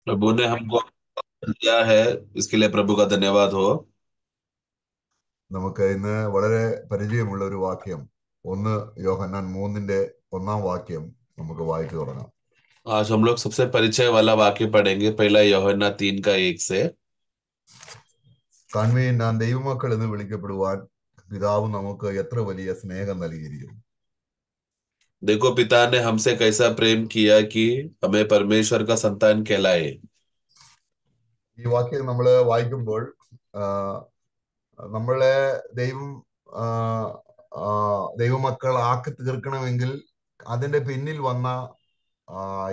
प्रभु ने हमको दिया है, इसके लिए प्रभु का धन्यवाद हो। നമുക്ക് ഇന്ന് വളരെ പരിചയമുള്ള ഒരു വാക്യം, ഒന്ന് യോഹന്നാൻ 3-ന്റെ 1-ാം വാക്യം നമുക്ക് വായിച്ചു തുടങ്ങാം. आज हम लोग सबसे परिचय वाला वाक्य पढ़ेंगे, पहला यूहन्ना 3 का 1 से। കാൺമീൻ, നാം ദൈവമക്കൾ എന്ന് വിളിക്കപ്പെടുവാൻ പിതാവ് നമുക്ക് എത്ര വലിയ സ്നേഹം നൽകിയിരിക്കുന്നു. देखो पिता ने हमसे कैसा प्रेम किया कि हमें परमेश्वर का संतान कहलाए। ഈ വാക്യം നമ്മൾ വായിക്കുമ്പോൾ ആ, നമ്മളെ ദൈവം ആ, ആ, ദൈവമക്കൾ ആക്കി തീർക്കണമെങ്കിൽ അതിന്റെ പിന്നിൽ വന്ന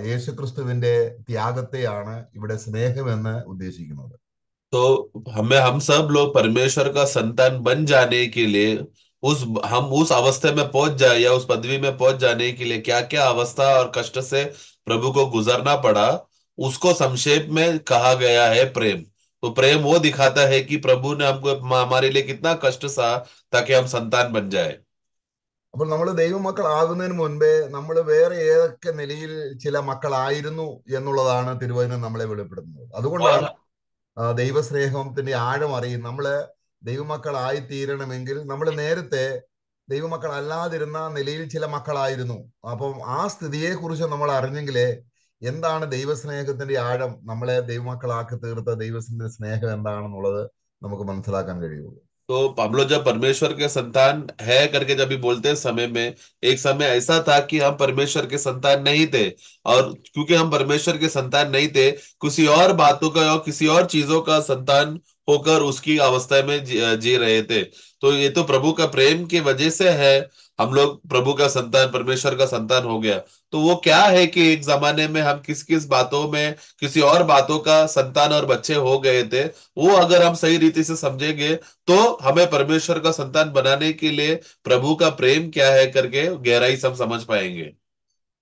യേശുക്രിസ്തുവിന്റെ ത്യാഗത്തെയാണ് ഇവിടെ സ്നേഹമെന്ന് ഉദ്ദേശിക്കുന്നത്. तो हमें हम सब लोग परमेश्वर का संतान बन जाने के लिए, उस हम उस अवस्था में पहुंच जाए या उस पदवी में पहुंच जाने के लिए क्या क्या अवस्था और कष्ट से प्रभु को गुजरना पड़ा, उसको संक्षेप में कहा गया है प्रेम। तो प्रेम वो दिखाता है कि प्रभु ने हमको हमारे लिए कितना कष्ट सहा ताकि हम संतान बन जाए। അപ്പോൾ നമ്മൾ ദൈവമക്കളാകുന്നതിന് മുൻപേ നമ്മൾ വേറെ ഏതൊക്കെ നിലയിൽ ചില മക്കളായിരുന്നു എന്നുള്ളതാണ് തിരുവചനം നമ്മളെ വെളിപ്പെടുത്തുന്നത്. അതുകൊണ്ടാണ് और ദൈവസ്നേഹത്തിന്റെ ആഴം അറിയും. നമ്മള് ദൈവമക്കളായി തീരണമെങ്കിൽ നമ്മൾ നേരത്തെ ദൈവമക്കളല്ലാതിരുന്ന നിലയിൽ ചില മക്കളായിരുന്നു. അപ്പം ആ സ്ഥിതിയെ കുറിച്ച് നമ്മൾ അറിഞ്ഞെങ്കിലേ എന്താണ് ദൈവസ്നേഹത്തിന്റെ ആഴം, നമ്മളെ ദൈവമക്കളാക്കി തീർത്ത ദൈവത്തിന്റെ സ്നേഹം എന്താണെന്നുള്ളത് നമുക്ക് മനസ്സിലാക്കാൻ കഴിയുള്ളൂ. तो हम लोग जब परमेश्वर के संतान है करके जब भी बोलते हैं, समय में एक समय ऐसा था कि हम परमेश्वर के संतान नहीं थे। और क्योंकि हम परमेश्वर के संतान नहीं थे, किसी और बातों का और किसी और चीजों का संतान होकर उसकी अवस्था में जी रहे थे। तो ये तो प्रभु का प्रेम की वजह से है, हम लोग प्रभु का संतान, परमेश्वर का संतान हो गया। तो वो क्या है कि एक जमाने में हम किस किस बातों में किसी और बातों का संतान और बच्चे हो गए थे, वो अगर हम सही रीति से समझेंगे तो हमें परमेश्वर का संतान बनाने के लिए प्रभु का प्रेम क्या है करके गहराई से हम समझ पाएंगे।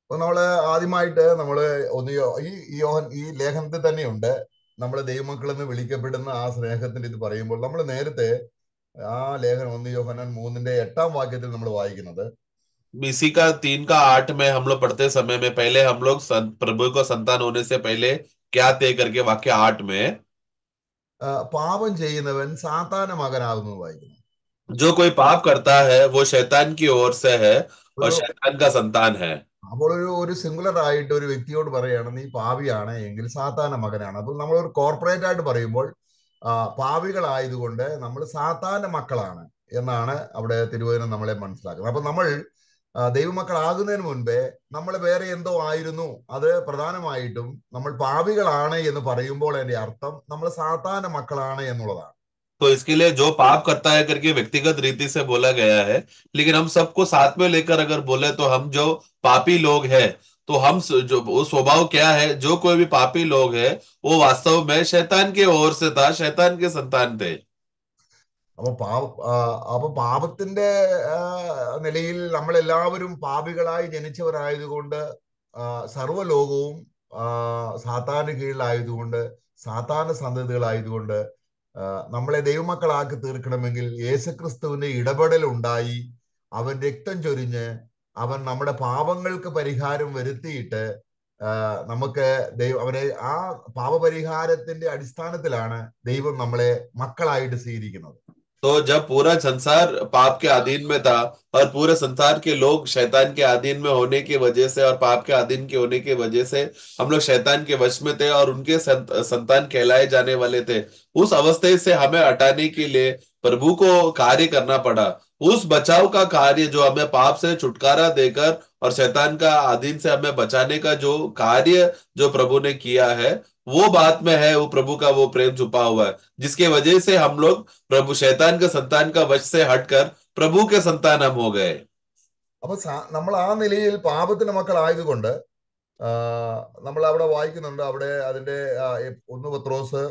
അപ്പൊ നമ്മള് ആദ്യമായിട്ട് നമ്മള് ഒന്ന് ഈ ലേഖനത്തിൽ തന്നെയുണ്ട് നമ്മളെ ദൈവമക്കൾ എന്ന് വിളിക്കപ്പെടുന്ന ആ സ്നേഹത്തിന്റെ ഇത് പറയുമ്പോൾ നമ്മൾ നേരത്തെ ആ ലേഖനം 1 യോഹന്നാൻ 3-ന്റെ 8-ാം വാക്യത്തിൽ നമ്മൾ വായിക്കുന്നത് इसी का 3 का 8 में हम लोग पढ़ते समय में पहले हम लोग प्रभु को संतान होने से पहले क्या थे करके वाक्य 8 में, പാപം ചെയ്യുന്നവൻ സാത്താന്റെ മകനാകുന്നു വായിക്കുന്നു. जो कोई पाप करता है वो शैतान की ओर से है और ഒരു शैतान का संतान है। അപ്പോൾ ഒരു സിംഗുലർ ആയിട്ട് ഒരു വ്യക്തിയോട് പറയുകയാണ് നീ പാപിയാണ് എങ്കിൽ സാത്താന്റെ മകനാണ്. അപ്പോൾ നമ്മൾ ഒരു കോർപ്പറേറ്റ് ആയിട്ട് പറയുമ്പോൾ പാപികളായതുകൊണ്ട് നമ്മൾ സാത്താന്റെ മക്കളാണ് എന്നാണ് അവിടെ തിരുവചനം നമ്മളെ മനസ്സിലാക്കുന്നത്. അപ്പൊ നമ്മൾ ദൈവമക്കളാകുന്നതിന് മുൻപേ നമ്മൾ വേറെ എന്തോ ആയിരുന്നു. അത് പ്രധാനമായിട്ടും നമ്മൾ പാപികളാണ് എന്ന് പറയുമ്പോൾ അതിന്റെ അർത്ഥം നമ്മൾ സാത്താന്റെ മക്കളാണ് എന്നുള്ളതാണ്. तो इसके लिए जो पाप करता है करके व्यक्तिगत रीति से बोला गया है, लेकिन हम सबको साथ में लेकर अगर बोले तो हम जो पापी लोग हैं, तो हम जो वो स्वभाव क्या है, जो कोई भी पापी लोग है वो वास्तव में शैतान के ओर से था, शैतान के संतान थे। അപ്പൊ അപ്പൊ പാപത്തിന്റെ നിലയിൽ നമ്മളെല്ലാവരും പാപികളായി ജനിച്ചവരായതുകൊണ്ട് സർവ്വലോകവും സാത്താന് കീഴിലായതുകൊണ്ട് സാത്താന്റെ സന്തതികളായതുകൊണ്ട് നമ്മളെ ദൈവമക്കളാക്കി തീർക്കണമെങ്കിൽ യേശുക്രിസ്തുവിന്റെ ഇടപെടൽ ഉണ്ടായി. അവൻ രക്തം ചൊരിഞ്ഞ് അവൻ നമ്മുടെ പാപങ്ങൾക്ക് പരിഹാരം വരുത്തിയിട്ട് നമുക്ക് അവരെ ആ പാപപരിഹാരത്തിന്റെ അടിസ്ഥാനത്തിലാണ് ദൈവം നമ്മളെ മക്കളായിട്ട് സ്വീകരിക്കുന്നത്. तो जब पूरा संसार पाप के अधीन में था और पूरे संसार के लोग शैतान के अधीन में होने की वजह से और पाप के अधीन के होने की वजह से हम लोग शैतान के वश में थे और उनके संतान कहलाए जाने वाले थे, उस अवस्था से हमें हटाने के लिए प्रभु को कार्य करना पड़ा। उस बचाव का कार्य जो हमें पाप से छुटकारा देकर और शैतान का अधीन से हमें बचाने का जो कार्य जो प्रभु ने किया है, वो बात में है वो प्रभु का वो प्रेम छुपा हुआ है, जिसके वजह से हम लोग प्रभु शैतान के संतान का वश से हटकर प्रभु के संतान हम हो गए। അപ്പൊ നമ്മൾ ആ നിലയിൽ പാപത്തിന്റെ മക്കളായതുകൊണ്ട് നമ്മൾ അവിടെ വായിക്കുന്നുണ്ട്. അവിടെ അതിന്റെ 1 പത്രോസ്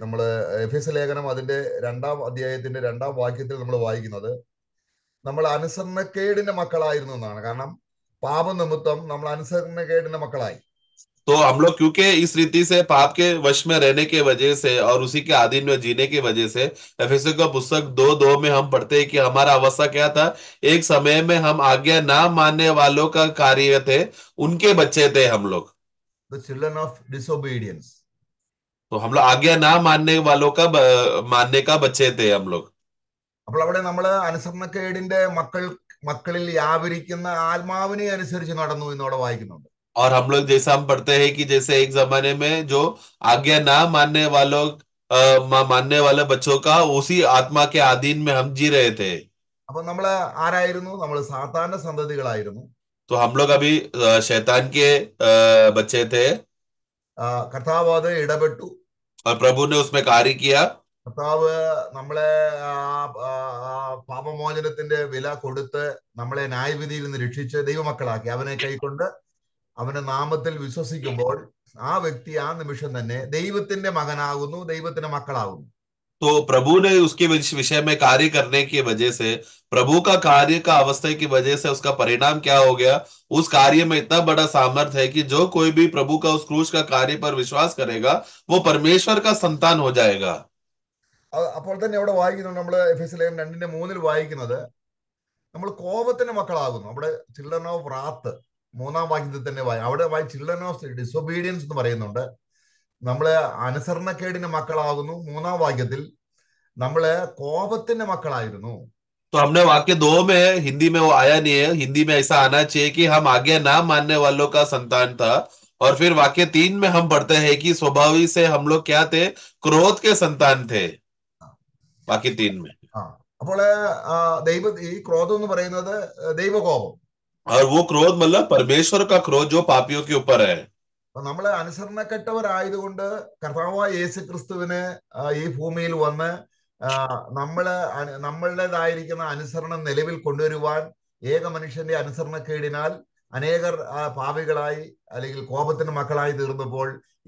നമ്മള് എഫേസ്യ ലേഖനം അതിന്റെ 2-ാം അധ്യായത്തിന്റെ 2-ാം വാക്യത്തിൽ നമ്മൾ വായിക്കുന്നത് നമ്മൾ അനുസരണക്കേടിന്റെ മക്കളായിരുന്നു എന്നാണ്. കാരണം പാപനിമിത്തം നമ്മൾ അനുസരണക്കേടിന്റെ മക്കളായി. तो हम लोग क्योंकि इस रीति से पाप के वश में रहने के वजह से और उसी के अधीन में जीने की वजह से, एफेसियों का पुस्तक 2:2 में हम पढ़ते हैं कि हमारा अवस्था क्या था, एक समय में हम आज्ञा ना मानने वालों का कार्य थे, उनके बच्चे थे हम लोग। the children of disobedience. तो हम लोग आज्ञा ना मानने वालों का मानने का बच्चे थे हम लोग। അപ്പോൾ അവിടെ നമ്മൾ അനുസരണക്കേടിന്റെ മക്കളിൽ വ്യാപരിക്കുന്ന ആത്മാവിനെ അനുസരിച്ച് നടന്നു എന്നവിടെ വായിക്കുന്നുണ്ട്. और हम लोग जैसा हम पढ़ते हैं कि जैसे एक जमाने में जो आज्ञा ना मानने वालों मानने वाले बच्चों का उसी आत्मा के अधीन में हम जी रहे थे। അപ്പൊ നമ്മൾ ആരായിരുന്നു? നമ്മൾ സാത്താന്റെ സന്തതികളായിരുന്നു. तो हम लोग अभी शैतान के बच्चे थे കർത്താവ് അത് ഇടപെട്ടു. और प्रभु ने उसमें कार्य किया। കർത്താവ് നമ്മളെ പാപമോചനത്തിന്റെ വില കൊടുത്ത് നമ്മളെ ന്യായവിധിയിൽ നിന്ന് രക്ഷിച്ച് ദൈവമക്കളാക്കി. അവനെ കൈക്കൊണ്ട് അവന്റെ നാമത്തിൽ വിശ്വസിക്കുമ്പോൾ ആ വ്യക്തി ആ നിമിഷം തന്നെ ദൈവത്തിന്റെ മകനാകുന്നു, ദൈവത്തിന്റെ മക്കളാകുന്നു. तो प्रभु ने उसके विषय में कार्य करने की वजह से, प्रभु का कार्य का अवस्था की वजह से उसका परिणाम क्या हो गया? उस कार्य में इतना बड़ा सामर्थ्य है कि जो कोई भी प्रभु का उस क्रूस का कार्य पर विश्वास करेगा वो परमेश्वर का संतान हो जाएगा। അപ്പോൾ തന്നെ അവിടെ വായിക്കുന്നുണ്ട്, നമ്മൾ എഫെസ്യർ 2:3 വായിക്കുന്നത് നമ്മൾ കോപത്തിന്റെ മക്കളാകുന്നു. അവിടെ ചിൽഡ്രൻ ഓഫ് റാത്ത് 3-ാം വാക്യത്തിൽ തന്നെ അവിടെ ചിൽഡ്രൻ ഓഫ് ഡിസൊബീഡിയൻസ് എന്ന് പറയുന്നുണ്ട്. നമ്മള് അനുസരണക്കേടിന്റെ മക്കളാകുന്നു. 3-ാം വാക്യത്തിൽ നമ്മള് കോപത്തിന്റെ മക്കളായിരുന്നു. तो हमने वाक्य 2 में, हिंदी में वो आया नहीं है, हिंदी में ऐसा आना चाहिए कि हम आज्ञा ना मानने वालों का संतान था। और फिर वाक्य 3 में हम पढ़ते हैं कि स्वभावी से हम लोग क्या थे? क्रोध के संतान थे, वाक्य 3 में। അപ്പോൾ ഈ ക്രോധം എന്ന് പറയുന്നത് ദൈവകോപം. और वो क्रोध मतलब परमेश्वर का क्रोध जो पापियों के ऊपर है। നമ്മള് അനുസരണക്കെട്ടവരായതുകൊണ്ട് കർത്താവായ യേശു ക്രിസ്തുവിന് ഈ ഭൂമിയിൽ വന്ന് നമ്മളുടേതായിരിക്കുന്ന അനുസരണം നിലവിൽ കൊണ്ടുവരുവാൻ, ഏക മനുഷ്യന്റെ അനുസരണക്കേടിനാൽ അനേകർ പാപികളായി അല്ലെങ്കിൽ കോപത്തിന്റെ മക്കളായി തീർന്നപ്പോൾ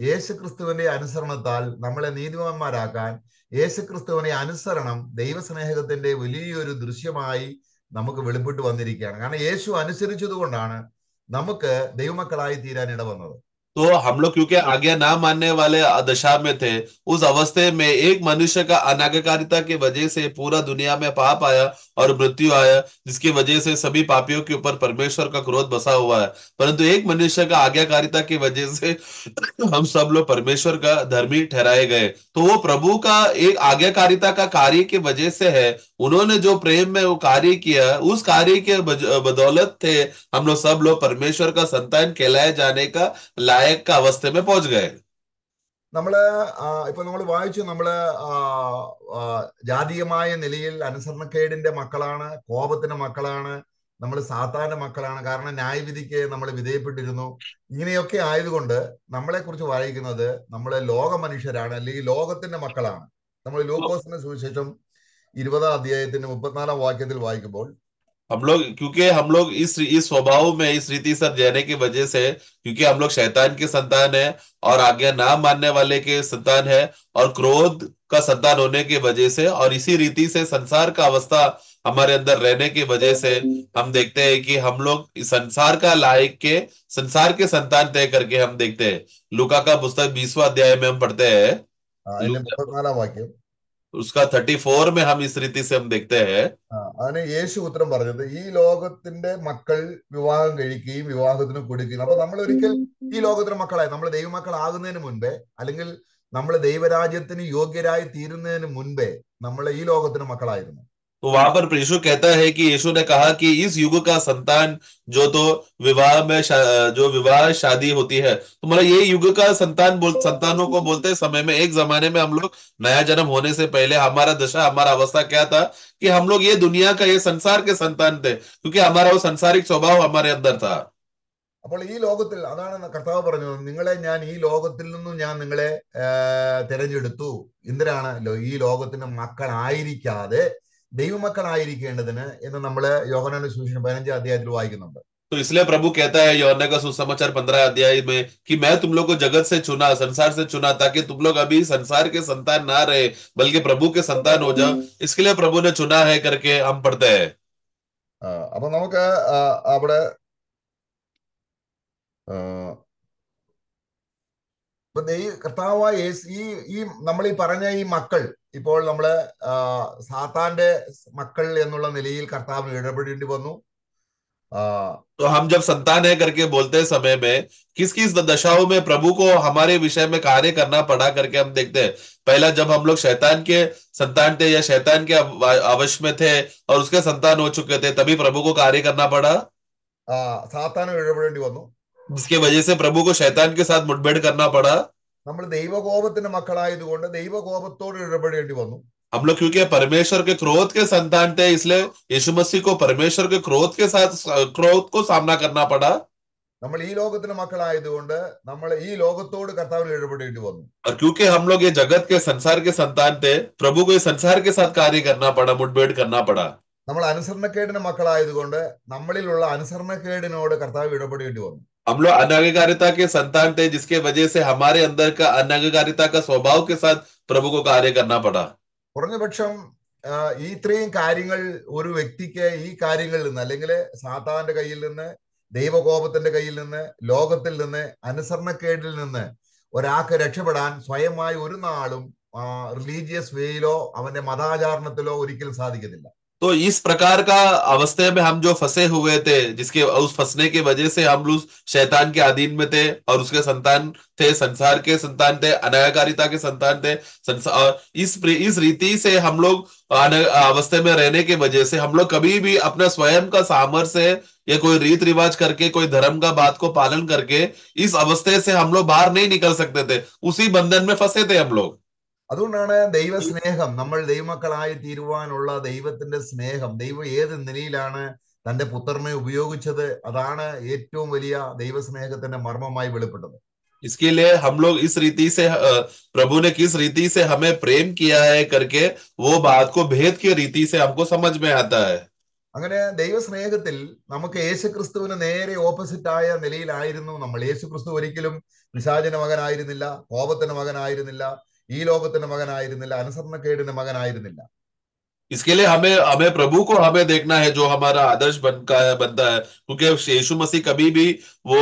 യേശു ക്രിസ്തുവിന്റെ അനുസരണത്താൽ നമ്മളെ നീതിമാന്മാരാക്കാൻ യേശു ക്രിസ്തുവിന്റെ അനുസരണം ദൈവസ്നേഹത്തിന്റെ വലിയൊരു ദൃശ്യമായി നമുക്ക് വെളിപ്പെട്ട് വന്നിരിക്കുകയാണ്. കാരണം യേശു അനുസരിച്ചതുകൊണ്ടാണ് നമുക്ക് ദൈവമക്കളായി തീരാൻ ഇടവന്നത്. तो हम लोग क्योंकि आज्ञा ना मानने वाले दशा में थे, उस अवस्थे में एक मनुष्य का अनाज्ञाकारिता की वजह से पूरा दुनिया में पाप आया और मृत्यु आया, जिसकी वजह से सभी पापियों के ऊपर परमेश्वर का क्रोध बसा हुआ है। परंतु एक मनुष्य का आज्ञाकारिता की वजह से हम सब लोग परमेश्वर का धर्मी ठहराए गए। तो वो प्रभु का एक आज्ञाकारिता का कार्य की वजह से है। उन्होंने जो प्रेम में वो कार्य किया, उस कार्य के बदौलत थे हम लोग सब लोग परमेश्वर का संतान कहलाए जाने का लायक का अवस्थे में पहुंच गए। നമ്മള് ഇപ്പൊ നമ്മൾ വായിച്ചു, നമ്മള് ജാതീയമായ നിലയിൽ അനുസരണക്കേടിന്റെ മക്കളാണ്, കോപത്തിന്റെ മക്കളാണ്, നമ്മൾ സാത്താന്റെ മക്കളാണ്. കാരണം ന്യായവിധിക്ക് നമ്മൾ വിധേയപ്പെട്ടിരുന്നു. ഇങ്ങനെയൊക്കെ ആയതുകൊണ്ട് നമ്മളെ കുറിച്ച് വായിക്കുന്നത് നമ്മള് ലോക മനുഷ്യരാണ്, അല്ലെങ്കിൽ ലോകത്തിന്റെ മക്കളാണ്. നമ്മൾ ലൂക്കോസിന്റെ സുവിശേഷം 20-ാം അധ്യായത്തിന്റെ 34-ാം വാക്യത്തിൽ വായിക്കുമ്പോൾ हम लोग, क्योंकि हम लोग इस स्वभाव में, इस रीति से रहने की वजह से, क्योंकि हम लोग शैतान के संतान है और आज्ञा ना मानने वाले के संतान है और क्रोध का संतान होने की वजह से, और इसी रीति से संसार का अवस्था हमारे अंदर रहने की वजह से हम देखते हैं कि हम लोग इस संसार का लायक के, संसार के संतान तय करके हम देखते हैं। लूका का पुस्तक 20वां अध्याय में हम पढ़ते हैं, അതിന്റെ 34-ാം വാക്യം, उसका 34 में हम इस रीति से हम देखते हैं। അതിന് യേശു ഉത്തരം പറഞ്ഞത്, ഈ ലോകത്തിന്റെ മക്കൾ വിവാഹം കഴിക്കുകയും വിവാഹത്തിന് കൊടുക്കുകയും. അപ്പൊ നമ്മൾ ഒരിക്കൽ ഈ ലോകത്തിന്റെ മക്കളായി, നമ്മൾ ദൈവമക്കളാകുന്നതിന് മുൻപേ, അല്ലെങ്കിൽ നമ്മൾ ദൈവരാജ്യത്തിന് യോഗ്യരായി തീരുന്നതിന് മുൻപേ നമ്മൾ ഈ ലോകത്തിന് മക്കളായിരുന്നു. तो वहां पर यीशु कहता है कि यीशु ने कहा कि इस युग का संतान जो, तो विवाह में जो विवाह शादी होती है, तो मतलब ये युग का संतान संतानों को बोलते समय में, एक जमाने में हम लोग नया जन्म होने से पहले हमारा दशा, हमारा अवस्था क्या था कि हम लोग ये दुनिया का, ये संसार के संतान थे, क्योंकि हमारा वो संसारिक स्वभाव हमारे अंदर था। അപ്പോൾ ഈ ലോകത്തിൽ, അതാണ് കർത്താവ് പറഞ്ഞത്, നിങ്ങളെ ഞാൻ ഈ ലോകത്തിൽ നിന്നും ഞാൻ നിങ്ങളെ തിരഞ്ഞെടുത്തു. എന്തിനാണ്? ഈ ലോകത്തിന്റെ മക്കളായിരിക്കാതെ ദൈവമക്കളായിരിക്കേണ്ടതിന് എന്ന് നമ്മള് യോഹന്നാന്റെ സുവിശേഷം 15-ാം അധ്യായത്തിൽ വായിക്കുന്നുണ്ട്. तो इसलिए प्रभु कहता है यूहन्ना का सुसमाचार 15 अध्याय में कि मैं तुम लोग को जगत से चुना, संसार से चुना, ताकि तुम लोग अभी संसार के संतान ना रहे बल्कि प्रभु के संतान हो जाओ। इसके लिए प्रभु ने चुना है करके हम पढ़ते हैं। അപ്പൊ നമുക്ക് അവിടെ കർത്താവായ ഈ നമ്മൾ ഈ പറഞ്ഞ ഈ മക്കൾ, ഇപ്പോൾ നമ്മള് സാത്താന്റെ മക്കൾ എന്നുള്ള നിലയിൽ കർത്താവിന് ഇടപെടേണ്ടി വന്നു. आ, तो हम जब संतान है करके बोलते समय में किस किस दशाओं में प्रभु को हमारे विषय में कार्य करना पड़ा करके हम देखते हैं। पहला, जब हम लोग शैतान के संतान थे या शैतान के अवश में थे और उसके संतान हो चुके थे, तभी प्रभु को कार्य करना पड़ा, സാത്താനും ഇടപെടേണ്ടി വന്നു. जिसकी वजह से प्रभु को शैतान के साथ मुठभेड़ करना पड़ा। നമ്മൾ ദൈവകോപത്തിന്റെ മക്കളായതുകൊണ്ട് ദൈവകോപത്തോട് ഇടപെടേണ്ടി വന്നു. हम लोग क्योंकि परमेश्वर के क्रोध के संतान थे, इसलिए यीशु मसीह को परमेश्वर के क्रोध के साथ क्रोध को सामना करना पड़ा। നമ്മൾ ഈ ലോകത്തിന്റെ മക്കളായതുകൊണ്ട് നമ്മൾ ഈ ലോകത്തോട് കർത്താവിന് ഇടപെടേണ്ടി വന്നു. और क्योंकि हम लोग ये जगत के संसार के संतान थे, प्रभु को इस संसार के साथ कार्य करना पड़ा, मुठभेड़ करना पड़ा। നമ്മൾ അനുസരണക്കേടിന്റെ മക്കളായതുകൊണ്ട് നമ്മളിലുള്ള അനുസരണക്കേടിനോട് കർത്താവ് ഇടപെടേണ്ടി വന്നു. हम लोग अनाज्ञाकारिता के संतान थे, जिसके वजह से हमारे अंदर का अनाज्ञाकारिता का स्वभाव के साथ प्रभु को कार्य करना पड़ा। കുറഞ്ഞപക്ഷം ഈ ഇത്രയും കാര്യങ്ങൾ ഒരു വ്യക്തിക്ക് ഈ കാര്യങ്ങളിൽ നിന്ന്, അല്ലെങ്കിൽ സാത്താന്റെ കയ്യിൽ നിന്ന്, ദൈവകോപത്തിന്റെ കയ്യിൽ നിന്ന്, ലോകത്തിൽ നിന്ന്, അനുസരണക്കേടിൽ നിന്ന് ഒരാൾക്ക് രക്ഷപ്പെടാൻ സ്വയമായി ഒരു നാളും റിലീജിയസ് വേയിലോ അവന്റെ മതാചാരണത്തിലോ ഒരിക്കലും സാധിക്കത്തില്ല. तो इस प्रकार का अवस्था में हम जो फंसे हुए थे, जिसके उस फंसने की वजह से हम लोग शैतान के अधीन में थे और उसके संतान थे, संसार के संतान थे, अनाज्ञाकारिता के संतान थे। और इस रीति से हम लोग अवस्था में रहने की वजह से हम लोग कभी भी अपना स्वयं का सामर्थ्य या कोई रीत रिवाज करके, कोई धर्म का बात को पालन करके इस अवस्था से हम लोग बाहर नहीं निकल सकते थे। उसी बंधन में फंसे थे हम लोग। അതുകൊണ്ടാണ് ദൈവസ്നേഹം, നമ്മൾ ദൈവമക്കളായി തീരുവാനുള്ള ദൈവത്തിന്റെ സ്നേഹം, ദൈവം ഏത് നിലയിലാണ് തന്റെ പുത്രനെ ഉപയോഗിച്ചത്, അതാണ് ഏറ്റവും വലിയ ദൈവസ്നേഹത്തിന്റെ മർമ്മമായി വെളിപ്പെട്ടത്. इसके लिए हम लोग इस रीति से प्रभु ने किस रीति से हमें प्रेम किया है करके वो बात को भेद की रीति से हमको समझ में आता है। അങ്ങനെ ദൈവസ്നേഹത്തിൽ നമുക്ക് യേശുക്രിസ്തുവിന് നേരെ ഓപ്പോസിറ്റായ നിലയിലായിരുന്നു നമ്മൾ. യേശുക്രിസ്തു ഒരിക്കലും പിശാചിന്റെ മകനായിരുന്നില്ല, കോപത്തിന്റെ മകനായിരുന്നില്ല, ഈ ലോകത്തിന്റെ മകനായിരുന്നില്ല, അനുസരണക്കേടിന്റെ മകനായിരുന്നില്ല. इसके लिए हमें हमें प्रभु को हमें देखना है, जो हमारा आदर्श बनता है, क्योंकि यीशु मसीह कभी भी वो